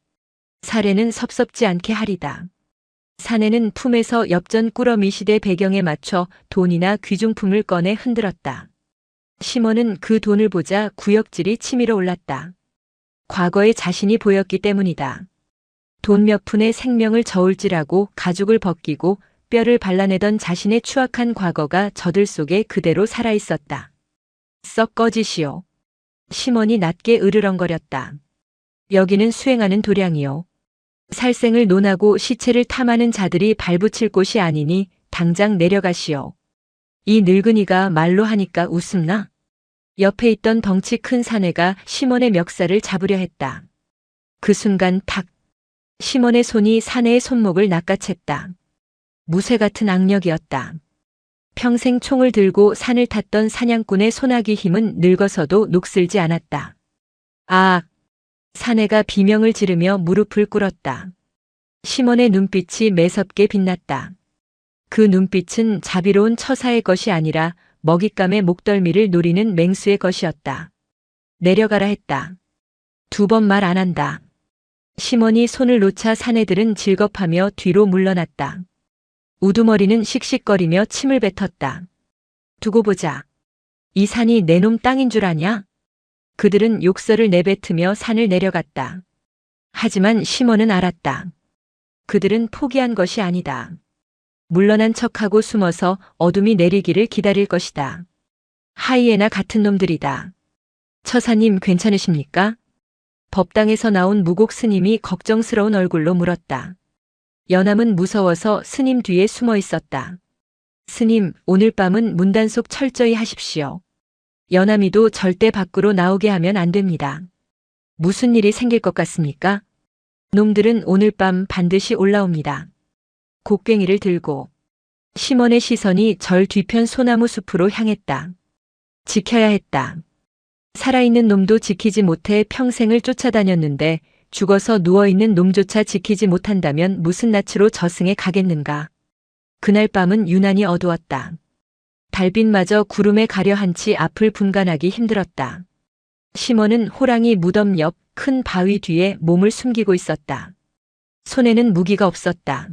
사례는 섭섭지 않게 하리다. 사내는 품에서 엽전 꾸러미 시대 배경에 맞춰 돈이나 귀중품을 꺼내 흔들었다. 시몬은 그 돈을 보자 구역질이 치밀어 올랐다. 과거의 자신이 보였기 때문이다. 돈 몇 푼에 생명을 저울질하고 가죽을 벗기고 뼈를 발라내던 자신의 추악한 과거가 저들 속에 그대로 살아있었다. 썩 꺼지시오. 시몬이 낮게 으르렁거렸다. 여기는 수행하는 도량이요. 살생을 논하고 시체를 탐하는 자들이 발붙일 곳이 아니니 당장 내려가시오. 이 늙은이가 말로 하니까 웃음나? 옆에 있던 덩치 큰 사내가 시몬의 멱살을 잡으려 했다. 그 순간 탁! 시몬의 손이 사내의 손목을 낚아챘다. 무쇠 같은 악력이었다. 평생 총을 들고 산을 탔던 사냥꾼의 소나기 힘은 늙어서도 녹슬지 않았다. 아! 사내가 비명을 지르며 무릎을 꿇었다. 시몬의 눈빛이 매섭게 빛났다. 그 눈빛은 자비로운 처사의 것이 아니라 먹잇감의 목덜미를 노리는 맹수의 것이었다. 내려가라 했다. 두 번 말 안 한다. 시몬이 손을 놓자 사내들은 질겁하며 뒤로 물러났다. 우두머리는 씩씩거리며 침을 뱉었다. 두고 보자. 이 산이 내 놈 땅인 줄 아냐? 그들은 욕설을 내뱉으며 산을 내려갔다. 하지만 시몬은 알았다. 그들은 포기한 것이 아니다. 물러난 척하고 숨어서 어둠이 내리기를 기다릴 것이다. 하이에나 같은 놈들이다. 처사님 괜찮으십니까? 법당에서 나온 무곡 스님이 걱정스러운 얼굴로 물었다. 연암은 무서워서 스님 뒤에 숨어 있었다. 스님, 오늘 밤은 문단속 철저히 하십시오. 연암이도 절대 밖으로 나오게 하면 안 됩니다. 무슨 일이 생길 것 같습니까? 놈들은 오늘 밤 반드시 올라옵니다. 곡괭이를 들고 시몬의 시선이 절 뒤편 소나무 숲으로 향했다. 지켜야 했다. 살아있는 놈도 지키지 못해 평생을 쫓아다녔는데 죽어서 누워있는 놈조차 지키지 못한다면 무슨 낯으로 저승에 가겠는가. 그날 밤은 유난히 어두웠다. 달빛마저 구름에 가려 한치 앞을 분간하기 힘들었다. 시몬은 호랑이 무덤 옆 큰 바위 뒤에 몸을 숨기고 있었다. 손에는 무기가 없었다.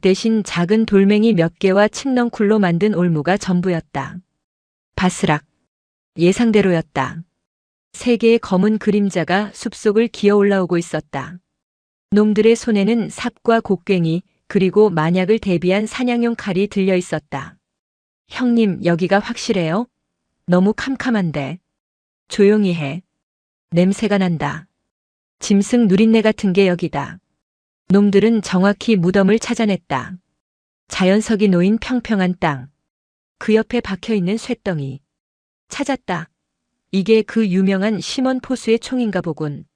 대신 작은 돌멩이 몇 개와 칡넝쿨로 만든 올무가 전부였다. 바스락. 예상대로였다. 세 개의 검은 그림자가 숲속을 기어 올라오고 있었다. 놈들의 손에는 삽과 곡괭이 그리고 만약을 대비한 사냥용 칼이 들려 있었다. 형님, 여기가 확실해요? 너무 캄캄한데. 조용히 해. 냄새가 난다. 짐승 누린내 같은 게 여기다. 놈들은 정확히 무덤을 찾아냈다. 자연석이 놓인 평평한 땅. 그 옆에 박혀있는 쇠덩이. 찾았다. 이게 그 유명한 시몬 포수의 총인가 보군.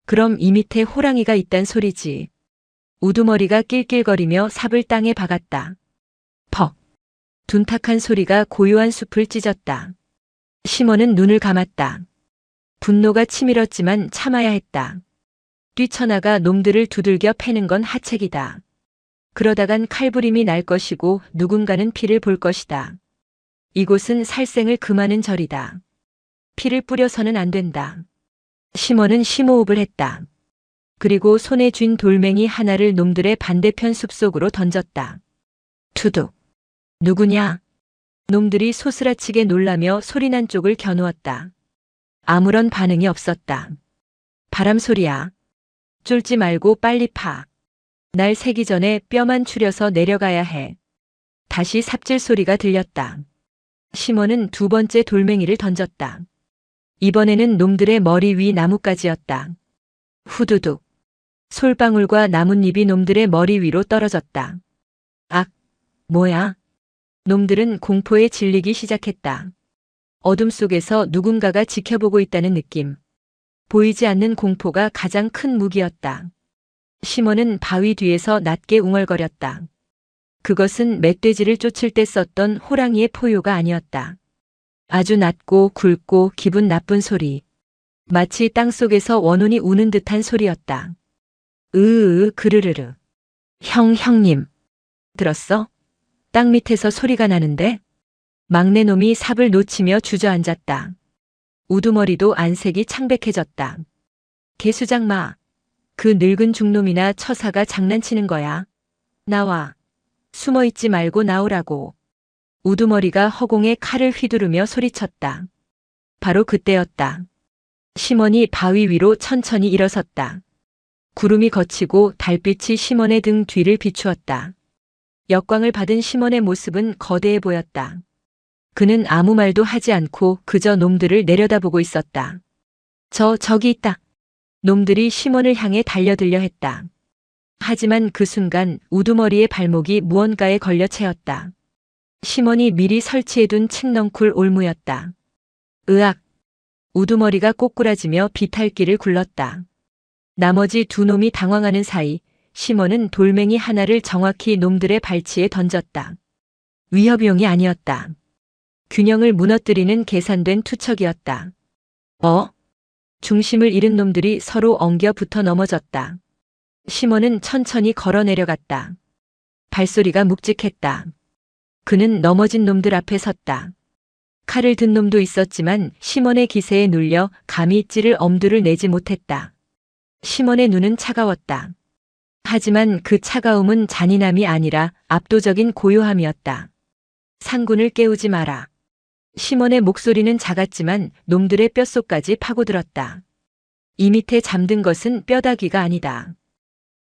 그럼 이 밑에 호랑이가 있단 소리지. 우두머리가 낄낄거리며 삽을 땅에 박았다. 퍽. 둔탁한 소리가 고요한 숲을 찢었다. 시몬은 눈을 감았다. 분노가 치밀었지만 참아야 했다. 뛰쳐나가 놈들을 두들겨 패는 건 하책이다. 그러다간 칼부림이 날 것이고 누군가는 피를 볼 것이다. 이곳은 살생을 금하는 절이다. 피를 뿌려서는 안 된다. 시몬은 심호흡을 했다. 그리고 손에 쥔 돌멩이 하나를 놈들의 반대편 숲속으로 던졌다. 투둑. 누구냐? 놈들이 소스라치게 놀라며 소리난 쪽을 겨누었다. 아무런 반응이 없었다. 바람 소리야. 쫄지 말고 빨리 파. 날 새기 전에 뼈만 추려서 내려가야 해. 다시 삽질 소리가 들렸다. 시몬은 두 번째 돌멩이를 던졌다. 이번에는 놈들의 머리 위 나뭇가지였다. 후두둑. 솔방울과 나뭇잎이 놈들의 머리 위로 떨어졌다. 악, 뭐야? 놈들은 공포에 질리기 시작했다. 어둠 속에서 누군가가 지켜보고 있다는 느낌. 보이지 않는 공포가 가장 큰 무기였다. 시몬은 바위 뒤에서 낮게 웅얼거렸다. 그것은 멧돼지를 쫓을 때 썼던 호랑이의 포효가 아니었다. 아주 낮고 굵고 기분 나쁜 소리. 마치 땅속에서 원혼이 우는 듯한 소리였다. 그르르르. 형님. 들었어? 땅 밑에서 소리가 나는데? 막내놈이 삽을 놓치며 주저앉았다. 우두머리도 안색이 창백해졌다. 개수장마. 그 늙은 중놈이나 처사가 장난치는 거야. 나와. 숨어있지 말고 나오라고. 우두머리가 허공에 칼을 휘두르며 소리쳤다. 바로 그때였다. 시몬이 바위 위로 천천히 일어섰다. 구름이 걷히고 달빛이 시몬의 등 뒤를 비추었다. 역광을 받은 시몬의 모습은 거대해 보였다. 그는 아무 말도 하지 않고 그저 놈들을 내려다보고 있었다. 저기 있다. 놈들이 시몬을 향해 달려들려 했다. 하지만 그 순간 우두머리의 발목이 무언가에 걸려 채였다. 시몬이 미리 설치해둔 칡넝쿨 올무였다. 으악! 우두머리가 꼬꾸라지며 비탈길을 굴렀다. 나머지 두 놈이 당황하는 사이 시몬은 돌멩이 하나를 정확히 놈들의 발치에 던졌다. 위협용이 아니었다. 균형을 무너뜨리는 계산된 투척이었다. 중심을 잃은 놈들이 서로 엉겨 붙어 넘어졌다. 시몬은 천천히 걸어 내려갔다. 발소리가 묵직했다. 그는 넘어진 놈들 앞에 섰다. 칼을 든 놈도 있었지만 시몬의 기세에 눌려 감히 찌를 엄두를 내지 못했다. 시몬의 눈은 차가웠다. 하지만 그 차가움은 잔인함이 아니라 압도적인 고요함이었다. 상군을 깨우지 마라. 시몬의 목소리는 작았지만 놈들의 뼛속까지 파고들었다. 이 밑에 잠든 것은 뼈다귀가 아니다.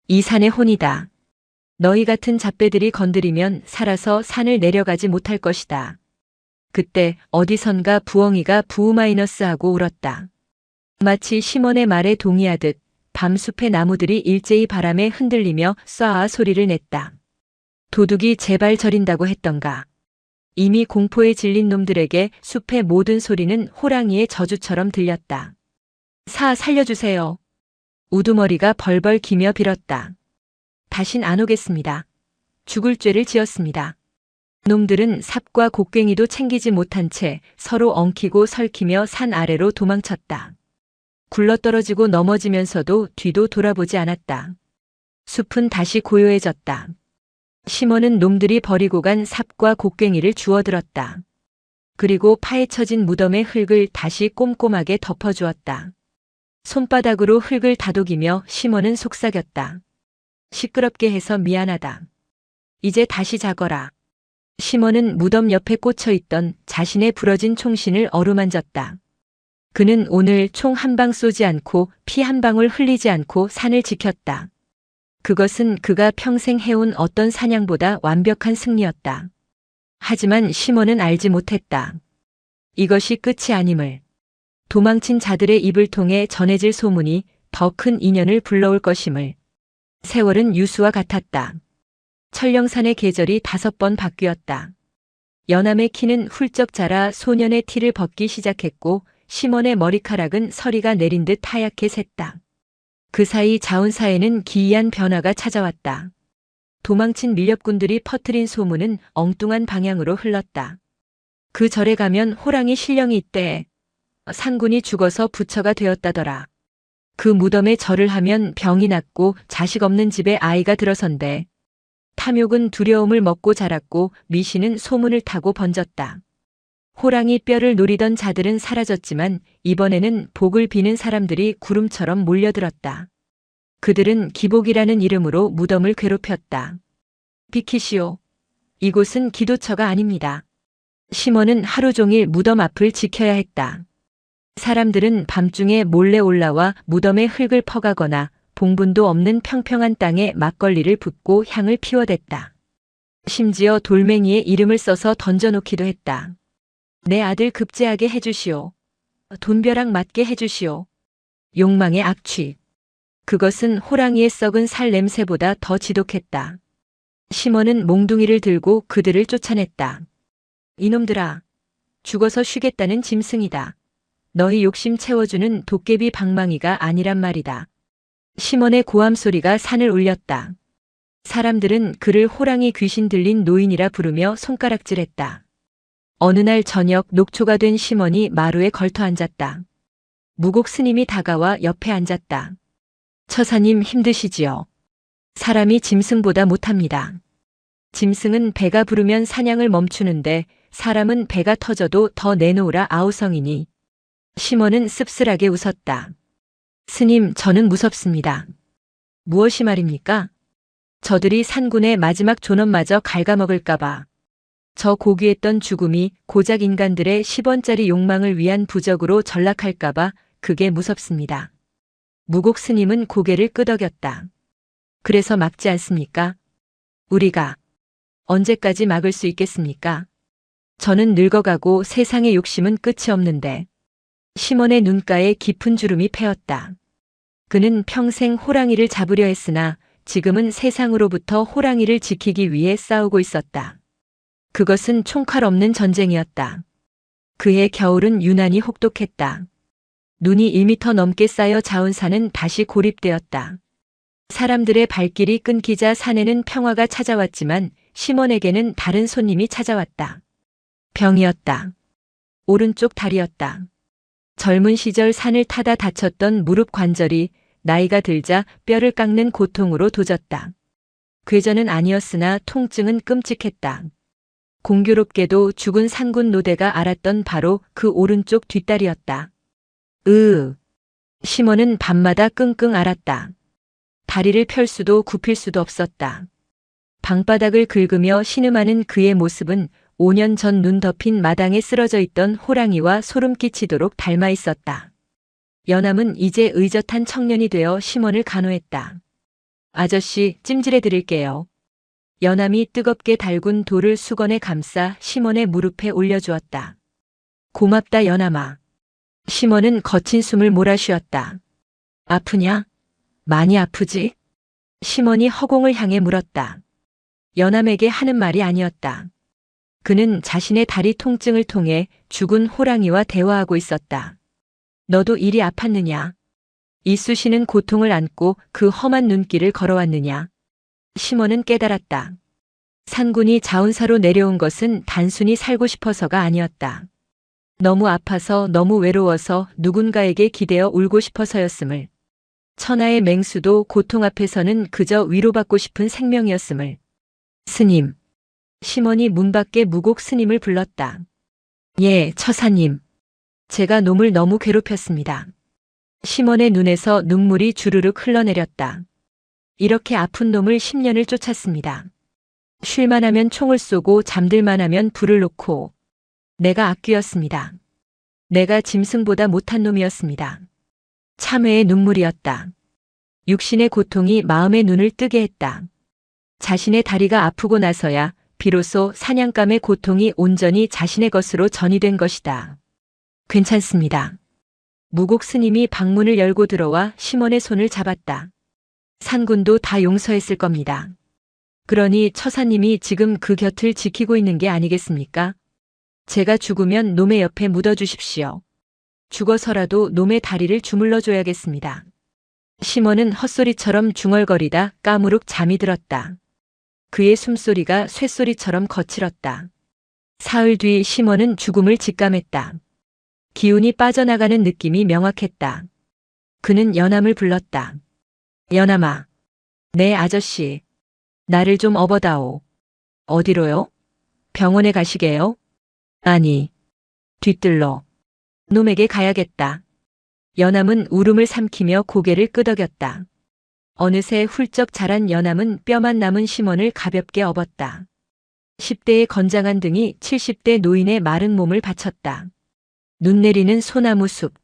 이 산의 혼이다. 너희 같은 잡배들이 건드리면 살아서 산을 내려가지 못할 것이다. 그때 어디선가 부엉이가 부우마이너스하고 울었다. 마치 시몬의 말에 동의하듯 밤숲의 나무들이 일제히 바람에 흔들리며 쏴아 소리를 냈다. 도둑이 제발 저린다고 했던가. 이미 공포에 질린 놈들에게 숲의 모든 소리는 호랑이의 저주처럼 들렸다. 살려주세요. 우두머리가 벌벌 기며 빌었다. 다신 안 오겠습니다. 죽을 죄를 지었습니다. 놈들은 삽과 곡괭이도 챙기지 못한 채 서로 엉키고 설키며 산 아래로 도망쳤다. 굴러떨어지고 넘어지면서도 뒤도 돌아보지 않았다. 숲은 다시 고요해졌다. 시몬은 놈들이 버리고 간 삽과 곡괭이를 주워들었다. 그리고 파헤쳐진 무덤의 흙을 다시 꼼꼼하게 덮어주었다. 손바닥으로 흙을 다독이며 시몬은 속삭였다. 시끄럽게 해서 미안하다. 이제 다시 자거라. 시몬은 무덤 옆에 꽂혀있던 자신의 부러진 총신을 어루만졌다. 그는 오늘 총 한 방 쏘지 않고 피 한 방울 흘리지 않고 산을 지켰다. 그것은 그가 평생 해온 어떤 사냥보다 완벽한 승리였다. 하지만 시몬은 알지 못했다. 이것이 끝이 아님을. 도망친 자들의 입을 통해 전해질 소문이 더 큰 인연을 불러올 것임을. 세월은 유수와 같았다. 천령산의 계절이 5번 바뀌었다. 연암의 키는 훌쩍 자라 소년의 티를 벗기 시작했고 시몬의 머리카락은 서리가 내린 듯 하얗게 샜다. 그 사이 자운사에는 기이한 변화가 찾아왔다. 도망친 밀렵꾼들이 퍼뜨린 소문은 엉뚱한 방향으로 흘렀다. 그 절에 가면 호랑이 신령이 있대. 상군이 죽어서 부처가 되었다더라. 그 무덤에 절을 하면 병이 낫고 자식 없는 집에 아이가 들어선대. 탐욕은 두려움을 먹고 자랐고 미신은 소문을 타고 번졌다. 호랑이 뼈를 노리던 자들은 사라졌지만 이번에는 복을 비는 사람들이 구름처럼 몰려들었다. 그들은 기복이라는 이름으로 무덤을 괴롭혔다. 비키시오. 이곳은 기도처가 아닙니다. 시몬은 하루 종일 무덤 앞을 지켜야 했다. 사람들은 밤중에 몰래 올라와 무덤에 흙을 퍼가거나 봉분도 없는 평평한 땅에 막걸리를 붓고 향을 피워댔다. 심지어 돌멩이에 이름을 써서 던져놓기도 했다. 내 아들 급제하게 해주시오. 돈벼락 맞게 해주시오. 욕망의 악취. 그것은 호랑이의 썩은 살 냄새보다 더 지독했다. 시몬은 몽둥이를 들고 그들을 쫓아냈다. 이놈들아, 죽어서 쉬겠다는 짐승이다. 너희 욕심 채워주는 도깨비 방망이가 아니란 말이다. 시몬의 고함 소리가 산을 울렸다. 사람들은 그를 호랑이 귀신 들린 노인이라 부르며 손가락질했다. 어느 날 저녁 녹초가 된 시몬이 마루에 걸터 앉았다. 무곡 스님이 다가와 옆에 앉았다. 처사님 힘드시지요? 사람이 짐승보다 못합니다. 짐승은 배가 부르면 사냥을 멈추는데 사람은 배가 터져도 더 내놓으라 아우성이니. 시몬은 씁쓸하게 웃었다. 스님, 저는 무섭습니다. 무엇이 말입니까? 저들이 산군의 마지막 존엄마저 갉아먹을까봐. 저 고귀했던 죽음이 고작 인간들의 10원짜리 욕망을 위한 부적으로 전락할까봐 그게 무섭습니다. 무곡 스님은 고개를 끄덕였다. 그래서 막지 않습니까? 우리가 언제까지 막을 수 있겠습니까? 저는 늙어가고 세상의 욕심은 끝이 없는데. 시몬의 눈가에 깊은 주름이 패었다. 그는 평생 호랑이를 잡으려 했으나 지금은 세상으로부터 호랑이를 지키기 위해 싸우고 있었다. 그것은 총칼 없는 전쟁이었다. 그해 겨울은 유난히 혹독했다. 눈이 1미터 넘게 쌓여 자운 산은 다시 고립되었다. 사람들의 발길이 끊기자 산에는 평화가 찾아왔지만 시몬에게는 다른 손님이 찾아왔다. 병이었다. 오른쪽 다리였다. 젊은 시절 산을 타다 다쳤던 무릎 관절이 나이가 들자 뼈를 깎는 고통으로 도졌다. 궤전은 아니었으나 통증은 끔찍했다. 공교롭게도 죽은 산군 노대가 알았던 바로 그 오른쪽 뒷다리였다. 시몬은 밤마다 끙끙 앓았다. 다리를 펼 수도 굽힐 수도 없었다. 방바닥을 긁으며 신음하는 그의 모습은 5년 전 눈 덮인 마당에 쓰러져 있던 호랑이와 소름 끼치도록 닮아 있었다. 연암은 이제 의젓한 청년이 되어 시몬을 간호했다. 아저씨, 찜질해 드릴게요. 연암이 뜨겁게 달군 돌을 수건에 감싸 시몬의 무릎에 올려주었다. 고맙다 연암아. 시몬은 거친 숨을 몰아쉬었다. 아프냐? 많이 아프지? 시몬이 허공을 향해 물었다. 연암에게 하는 말이 아니었다. 그는 자신의 다리 통증을 통해 죽은 호랑이와 대화하고 있었다. 너도 이리 아팠느냐? 이쑤시는 고통을 안고 그 험한 눈길을 걸어왔느냐? 시몬은 깨달았다. 산군이 자운사로 내려온 것은 단순히 살고 싶어서가 아니었다. 너무 아파서 너무 외로워서 누군가에게 기대어 울고 싶어서였음을. 천하의 맹수도 고통 앞에서는 그저 위로받고 싶은 생명이었음을. 스님. 시몬이 문 밖에 무곡 스님을 불렀다. 예, 처사님. 제가 놈을 너무 괴롭혔습니다. 시몬의 눈에서 눈물이 주르륵 흘러내렸다. 이렇게 아픈 놈을 10년을 쫓았습니다. 쉴만 하면 총을 쏘고 잠들만 하면 불을 놓고. 내가 악귀였습니다. 내가 짐승보다 못한 놈이었습니다. 참회의 눈물이었다. 육신의 고통이 마음의 눈을 뜨게 했다. 자신의 다리가 아프고 나서야 비로소 사냥감의 고통이 온전히 자신의 것으로 전이된 것이다. 괜찮습니다. 무곡 스님이 방문을 열고 들어와 시몬의 손을 잡았다. 산군도 다 용서했을 겁니다. 그러니 처사님이 지금 그 곁을 지키고 있는 게 아니겠습니까? 제가 죽으면 놈의 옆에 묻어주십시오. 죽어서라도 놈의 다리를 주물러 줘야겠습니다. 시몬은 헛소리처럼 중얼거리다 까무룩 잠이 들었다. 그의 숨소리가 쇳소리처럼 거칠었다. 사흘 뒤 시몬은 죽음을 직감했다. 기운이 빠져나가는 느낌이 명확했다. 그는 연암을 불렀다. 연암아, 내 아저씨, 나를 좀 업어다오. 어디로요? 병원에 가시게요? 아니, 뒤뜰로. 놈에게 가야겠다. 연암은 울음을 삼키며 고개를 끄덕였다. 어느새 훌쩍 자란 연암은 뼈만 남은 시몬을 가볍게 업었다. 10대의 건장한 등이 70대 노인의 마른 몸을 받쳤다. 눈 내리는 소나무 숲.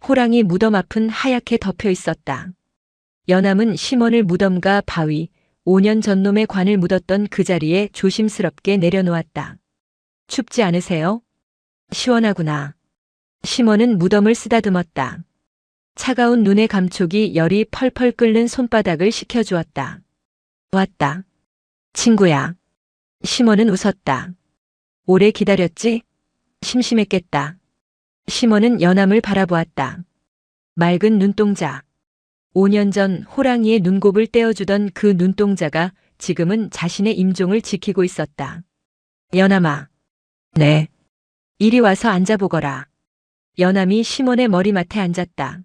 호랑이 무덤 앞은 하얗게 덮여 있었다. 연암은 심원을 무덤과 바위, 5년 전 놈의 관을 묻었던 그 자리에 조심스럽게 내려놓았다. 춥지 않으세요? 시원하구나. 심원은 무덤을 쓰다듬었다. 차가운 눈의 감촉이 열이 펄펄 끓는 손바닥을 식혀주었다. 왔다. 친구야. 심원은 웃었다. 오래 기다렸지? 심심했겠다. 심원은 연암을 바라보았다. 맑은 눈동자. 5년 전 호랑이의 눈곱을 떼어주던 그 눈동자가 지금은 자신의 임종을 지키고 있었다. 연암아. 네. 이리 와서 앉아보거라. 연암이 심원의 머리맡에 앉았다.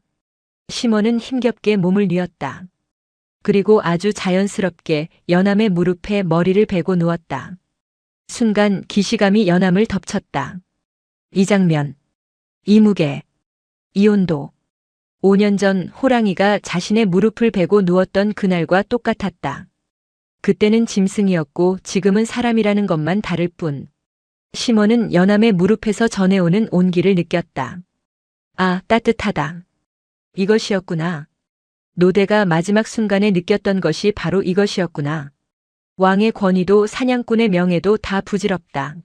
심원은 힘겹게 몸을 뉘었다. 그리고 아주 자연스럽게 연암의 무릎에 머리를 베고 누웠다. 순간 기시감이 연암을 덮쳤다. 이 장면, 이 무게, 이 온도. 5년 전 호랑이가 자신의 무릎을 베고 누웠던 그날과 똑같았다. 그때는 짐승이었고 지금은 사람이라는 것만 다를 뿐. 심원은 연암의 무릎에서 전해오는 온기를 느꼈다. 아, 따뜻하다. 이것이었구나. 노대가 마지막 순간에 느꼈던 것이 바로 이것이었구나. 왕의 권위도 사냥꾼의 명예도 다 부질없다.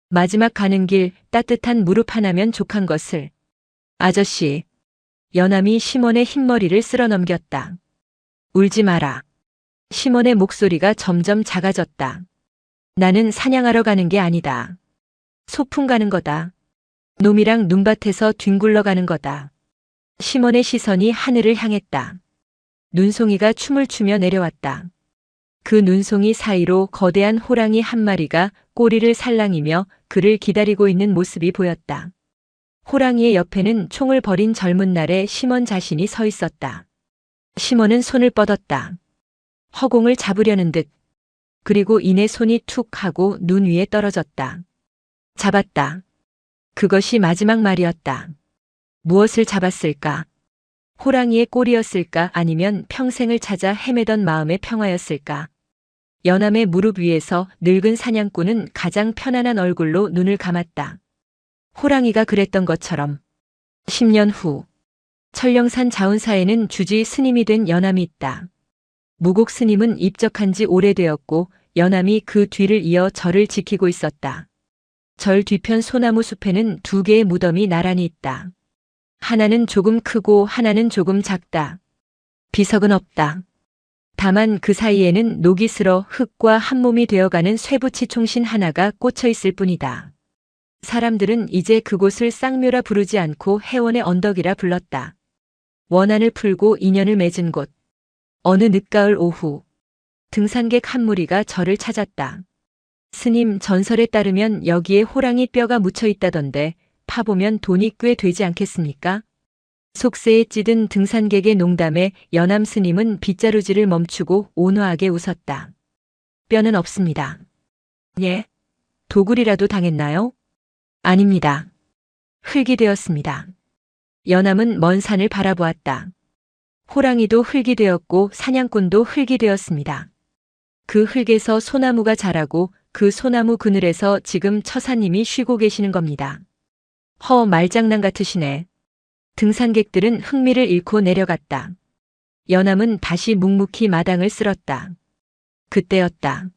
마지막 가는 길 따뜻한 무릎 하나면 족한 것을. 아저씨. 연암이 심원의 흰머리를 쓸어넘겼다. 울지 마라. 심원의 목소리가 점점 작아졌다. 나는 사냥하러 가는 게 아니다. 소풍 가는 거다. 놈이랑 눈밭에서 뒹굴러 가는 거다. 심원의 시선이 하늘을 향했다. 눈송이가 춤을 추며 내려왔다. 그 눈송이 사이로 거대한 호랑이 한 마리가 꼬리를 살랑이며 그를 기다리고 있는 모습이 보였다. 호랑이의 옆에는 총을 버린 젊은 날의 심원 자신이 서 있었다. 심원은 손을 뻗었다. 허공을 잡으려는 듯. 그리고 이내 손이 툭 하고 눈 위에 떨어졌다. 잡았다. 그것이 마지막 말이었다. 무엇을 잡았을까? 호랑이의 꼬리였을까 아니면 평생을 찾아 헤매던 마음의 평화였을까? 연암의 무릎 위에서 늙은 사냥꾼은 가장 편안한 얼굴로 눈을 감았다. 호랑이가 그랬던 것처럼 10년 후 철령산 자운사에는 주지 스님이 된 연암이 있다. 무곡 스님은 입적한 지 오래되었고 연암이 그 뒤를 이어 절을 지키고 있었다. 절 뒤편 소나무 숲에는 2개의 무덤이 나란히 있다. 하나는 조금 크고 하나는 조금 작다. 비석은 없다. 다만 그 사이에는 녹이 슬어 흙과 한몸이 되어가는 쇠붙이 총신 하나가 꽂혀 있을 뿐이다. 사람들은 이제 그곳을 쌍묘라 부르지 않고 해원의 언덕이라 불렀다. 원한을 풀고 인연을 맺은 곳. 어느 늦가을 오후 등산객 한 무리가 절을 찾았다. 스님, 전설에 따르면 여기에 호랑이 뼈가 묻혀 있다던데 파보면 돈이 꽤 되지 않겠습니까? 속세에 찌든 등산객의 농담에 연암 스님은 빗자루질을 멈추고 온화하게 웃었다. 뼈는 없습니다. 예? 도굴이라도 당했나요? 아닙니다. 흙이 되었습니다. 연암은 먼 산을 바라보았다. 호랑이도 흙이 되었고 사냥꾼도 흙이 되었습니다. 그 흙에서 소나무가 자라고 그 소나무 그늘에서 지금 처사님이 쉬고 계시는 겁니다. 말장난 같으시네. 등산객들은 흥미를 잃고 내려갔다. 연암은 다시 묵묵히 마당을 쓸었다. 그때였다.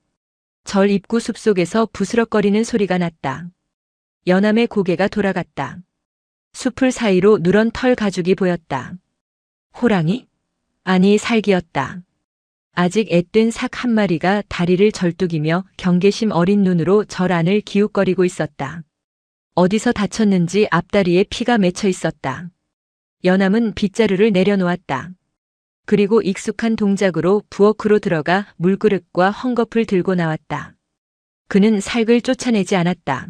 절 입구 숲속에서 부스럭거리는 소리가 났다. 연암의 고개가 돌아갔다. 숲을 사이로 누런 털 가죽이 보였다. 호랑이? 아니, 살기였다. 아직 앳된 삭 한 마리가 다리를 절뚝이며 경계심 어린 눈으로 절 안을 기웃거리고 있었다. 어디서 다쳤는지 앞다리에 피가 맺혀 있었다. 연암은 빗자루를 내려놓았다. 그리고 익숙한 동작으로 부엌으로 들어가 물그릇과 헝겊을 들고 나왔다. 그는 살을 쫓아내지 않았다.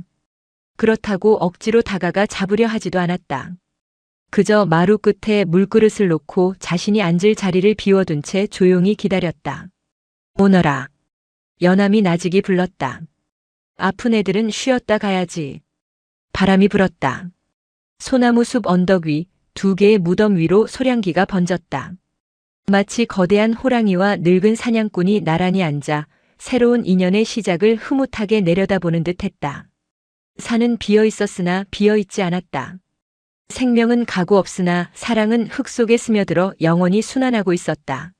그렇다고 억지로 다가가 잡으려 하지도 않았다. 그저 마루 끝에 물그릇을 놓고 자신이 앉을 자리를 비워둔 채 조용히 기다렸다. 오너라. 연암이 나직이 불렀다. 아픈 애들은 쉬었다 가야지. 바람이 불었다. 소나무 숲 언덕 위 2개의 무덤 위로 소량기가 번졌다. 마치 거대한 호랑이와 늙은 사냥꾼이 나란히 앉아 새로운 인연의 시작을 흐뭇하게 내려다보는 듯했다. 산은 비어 있었으나 비어 있지 않았다. 생명은 가고 없으나 사랑은 흙 속에 스며들어 영원히 순환하고 있었다.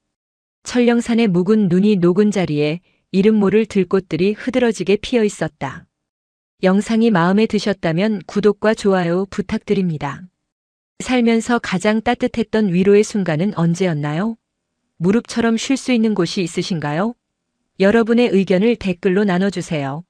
천령산의 묵은 눈이 녹은 자리에 이름 모를 들꽃들이 흐드러지게 피어 있었다. 영상이 마음에 드셨다면 구독과 좋아요 부탁드립니다. 살면서 가장 따뜻했던 위로의 순간은 언제였나요? 무릎처럼 쉴 수 있는 곳이 있으신가요? 여러분의 의견을 댓글로 나눠주세요.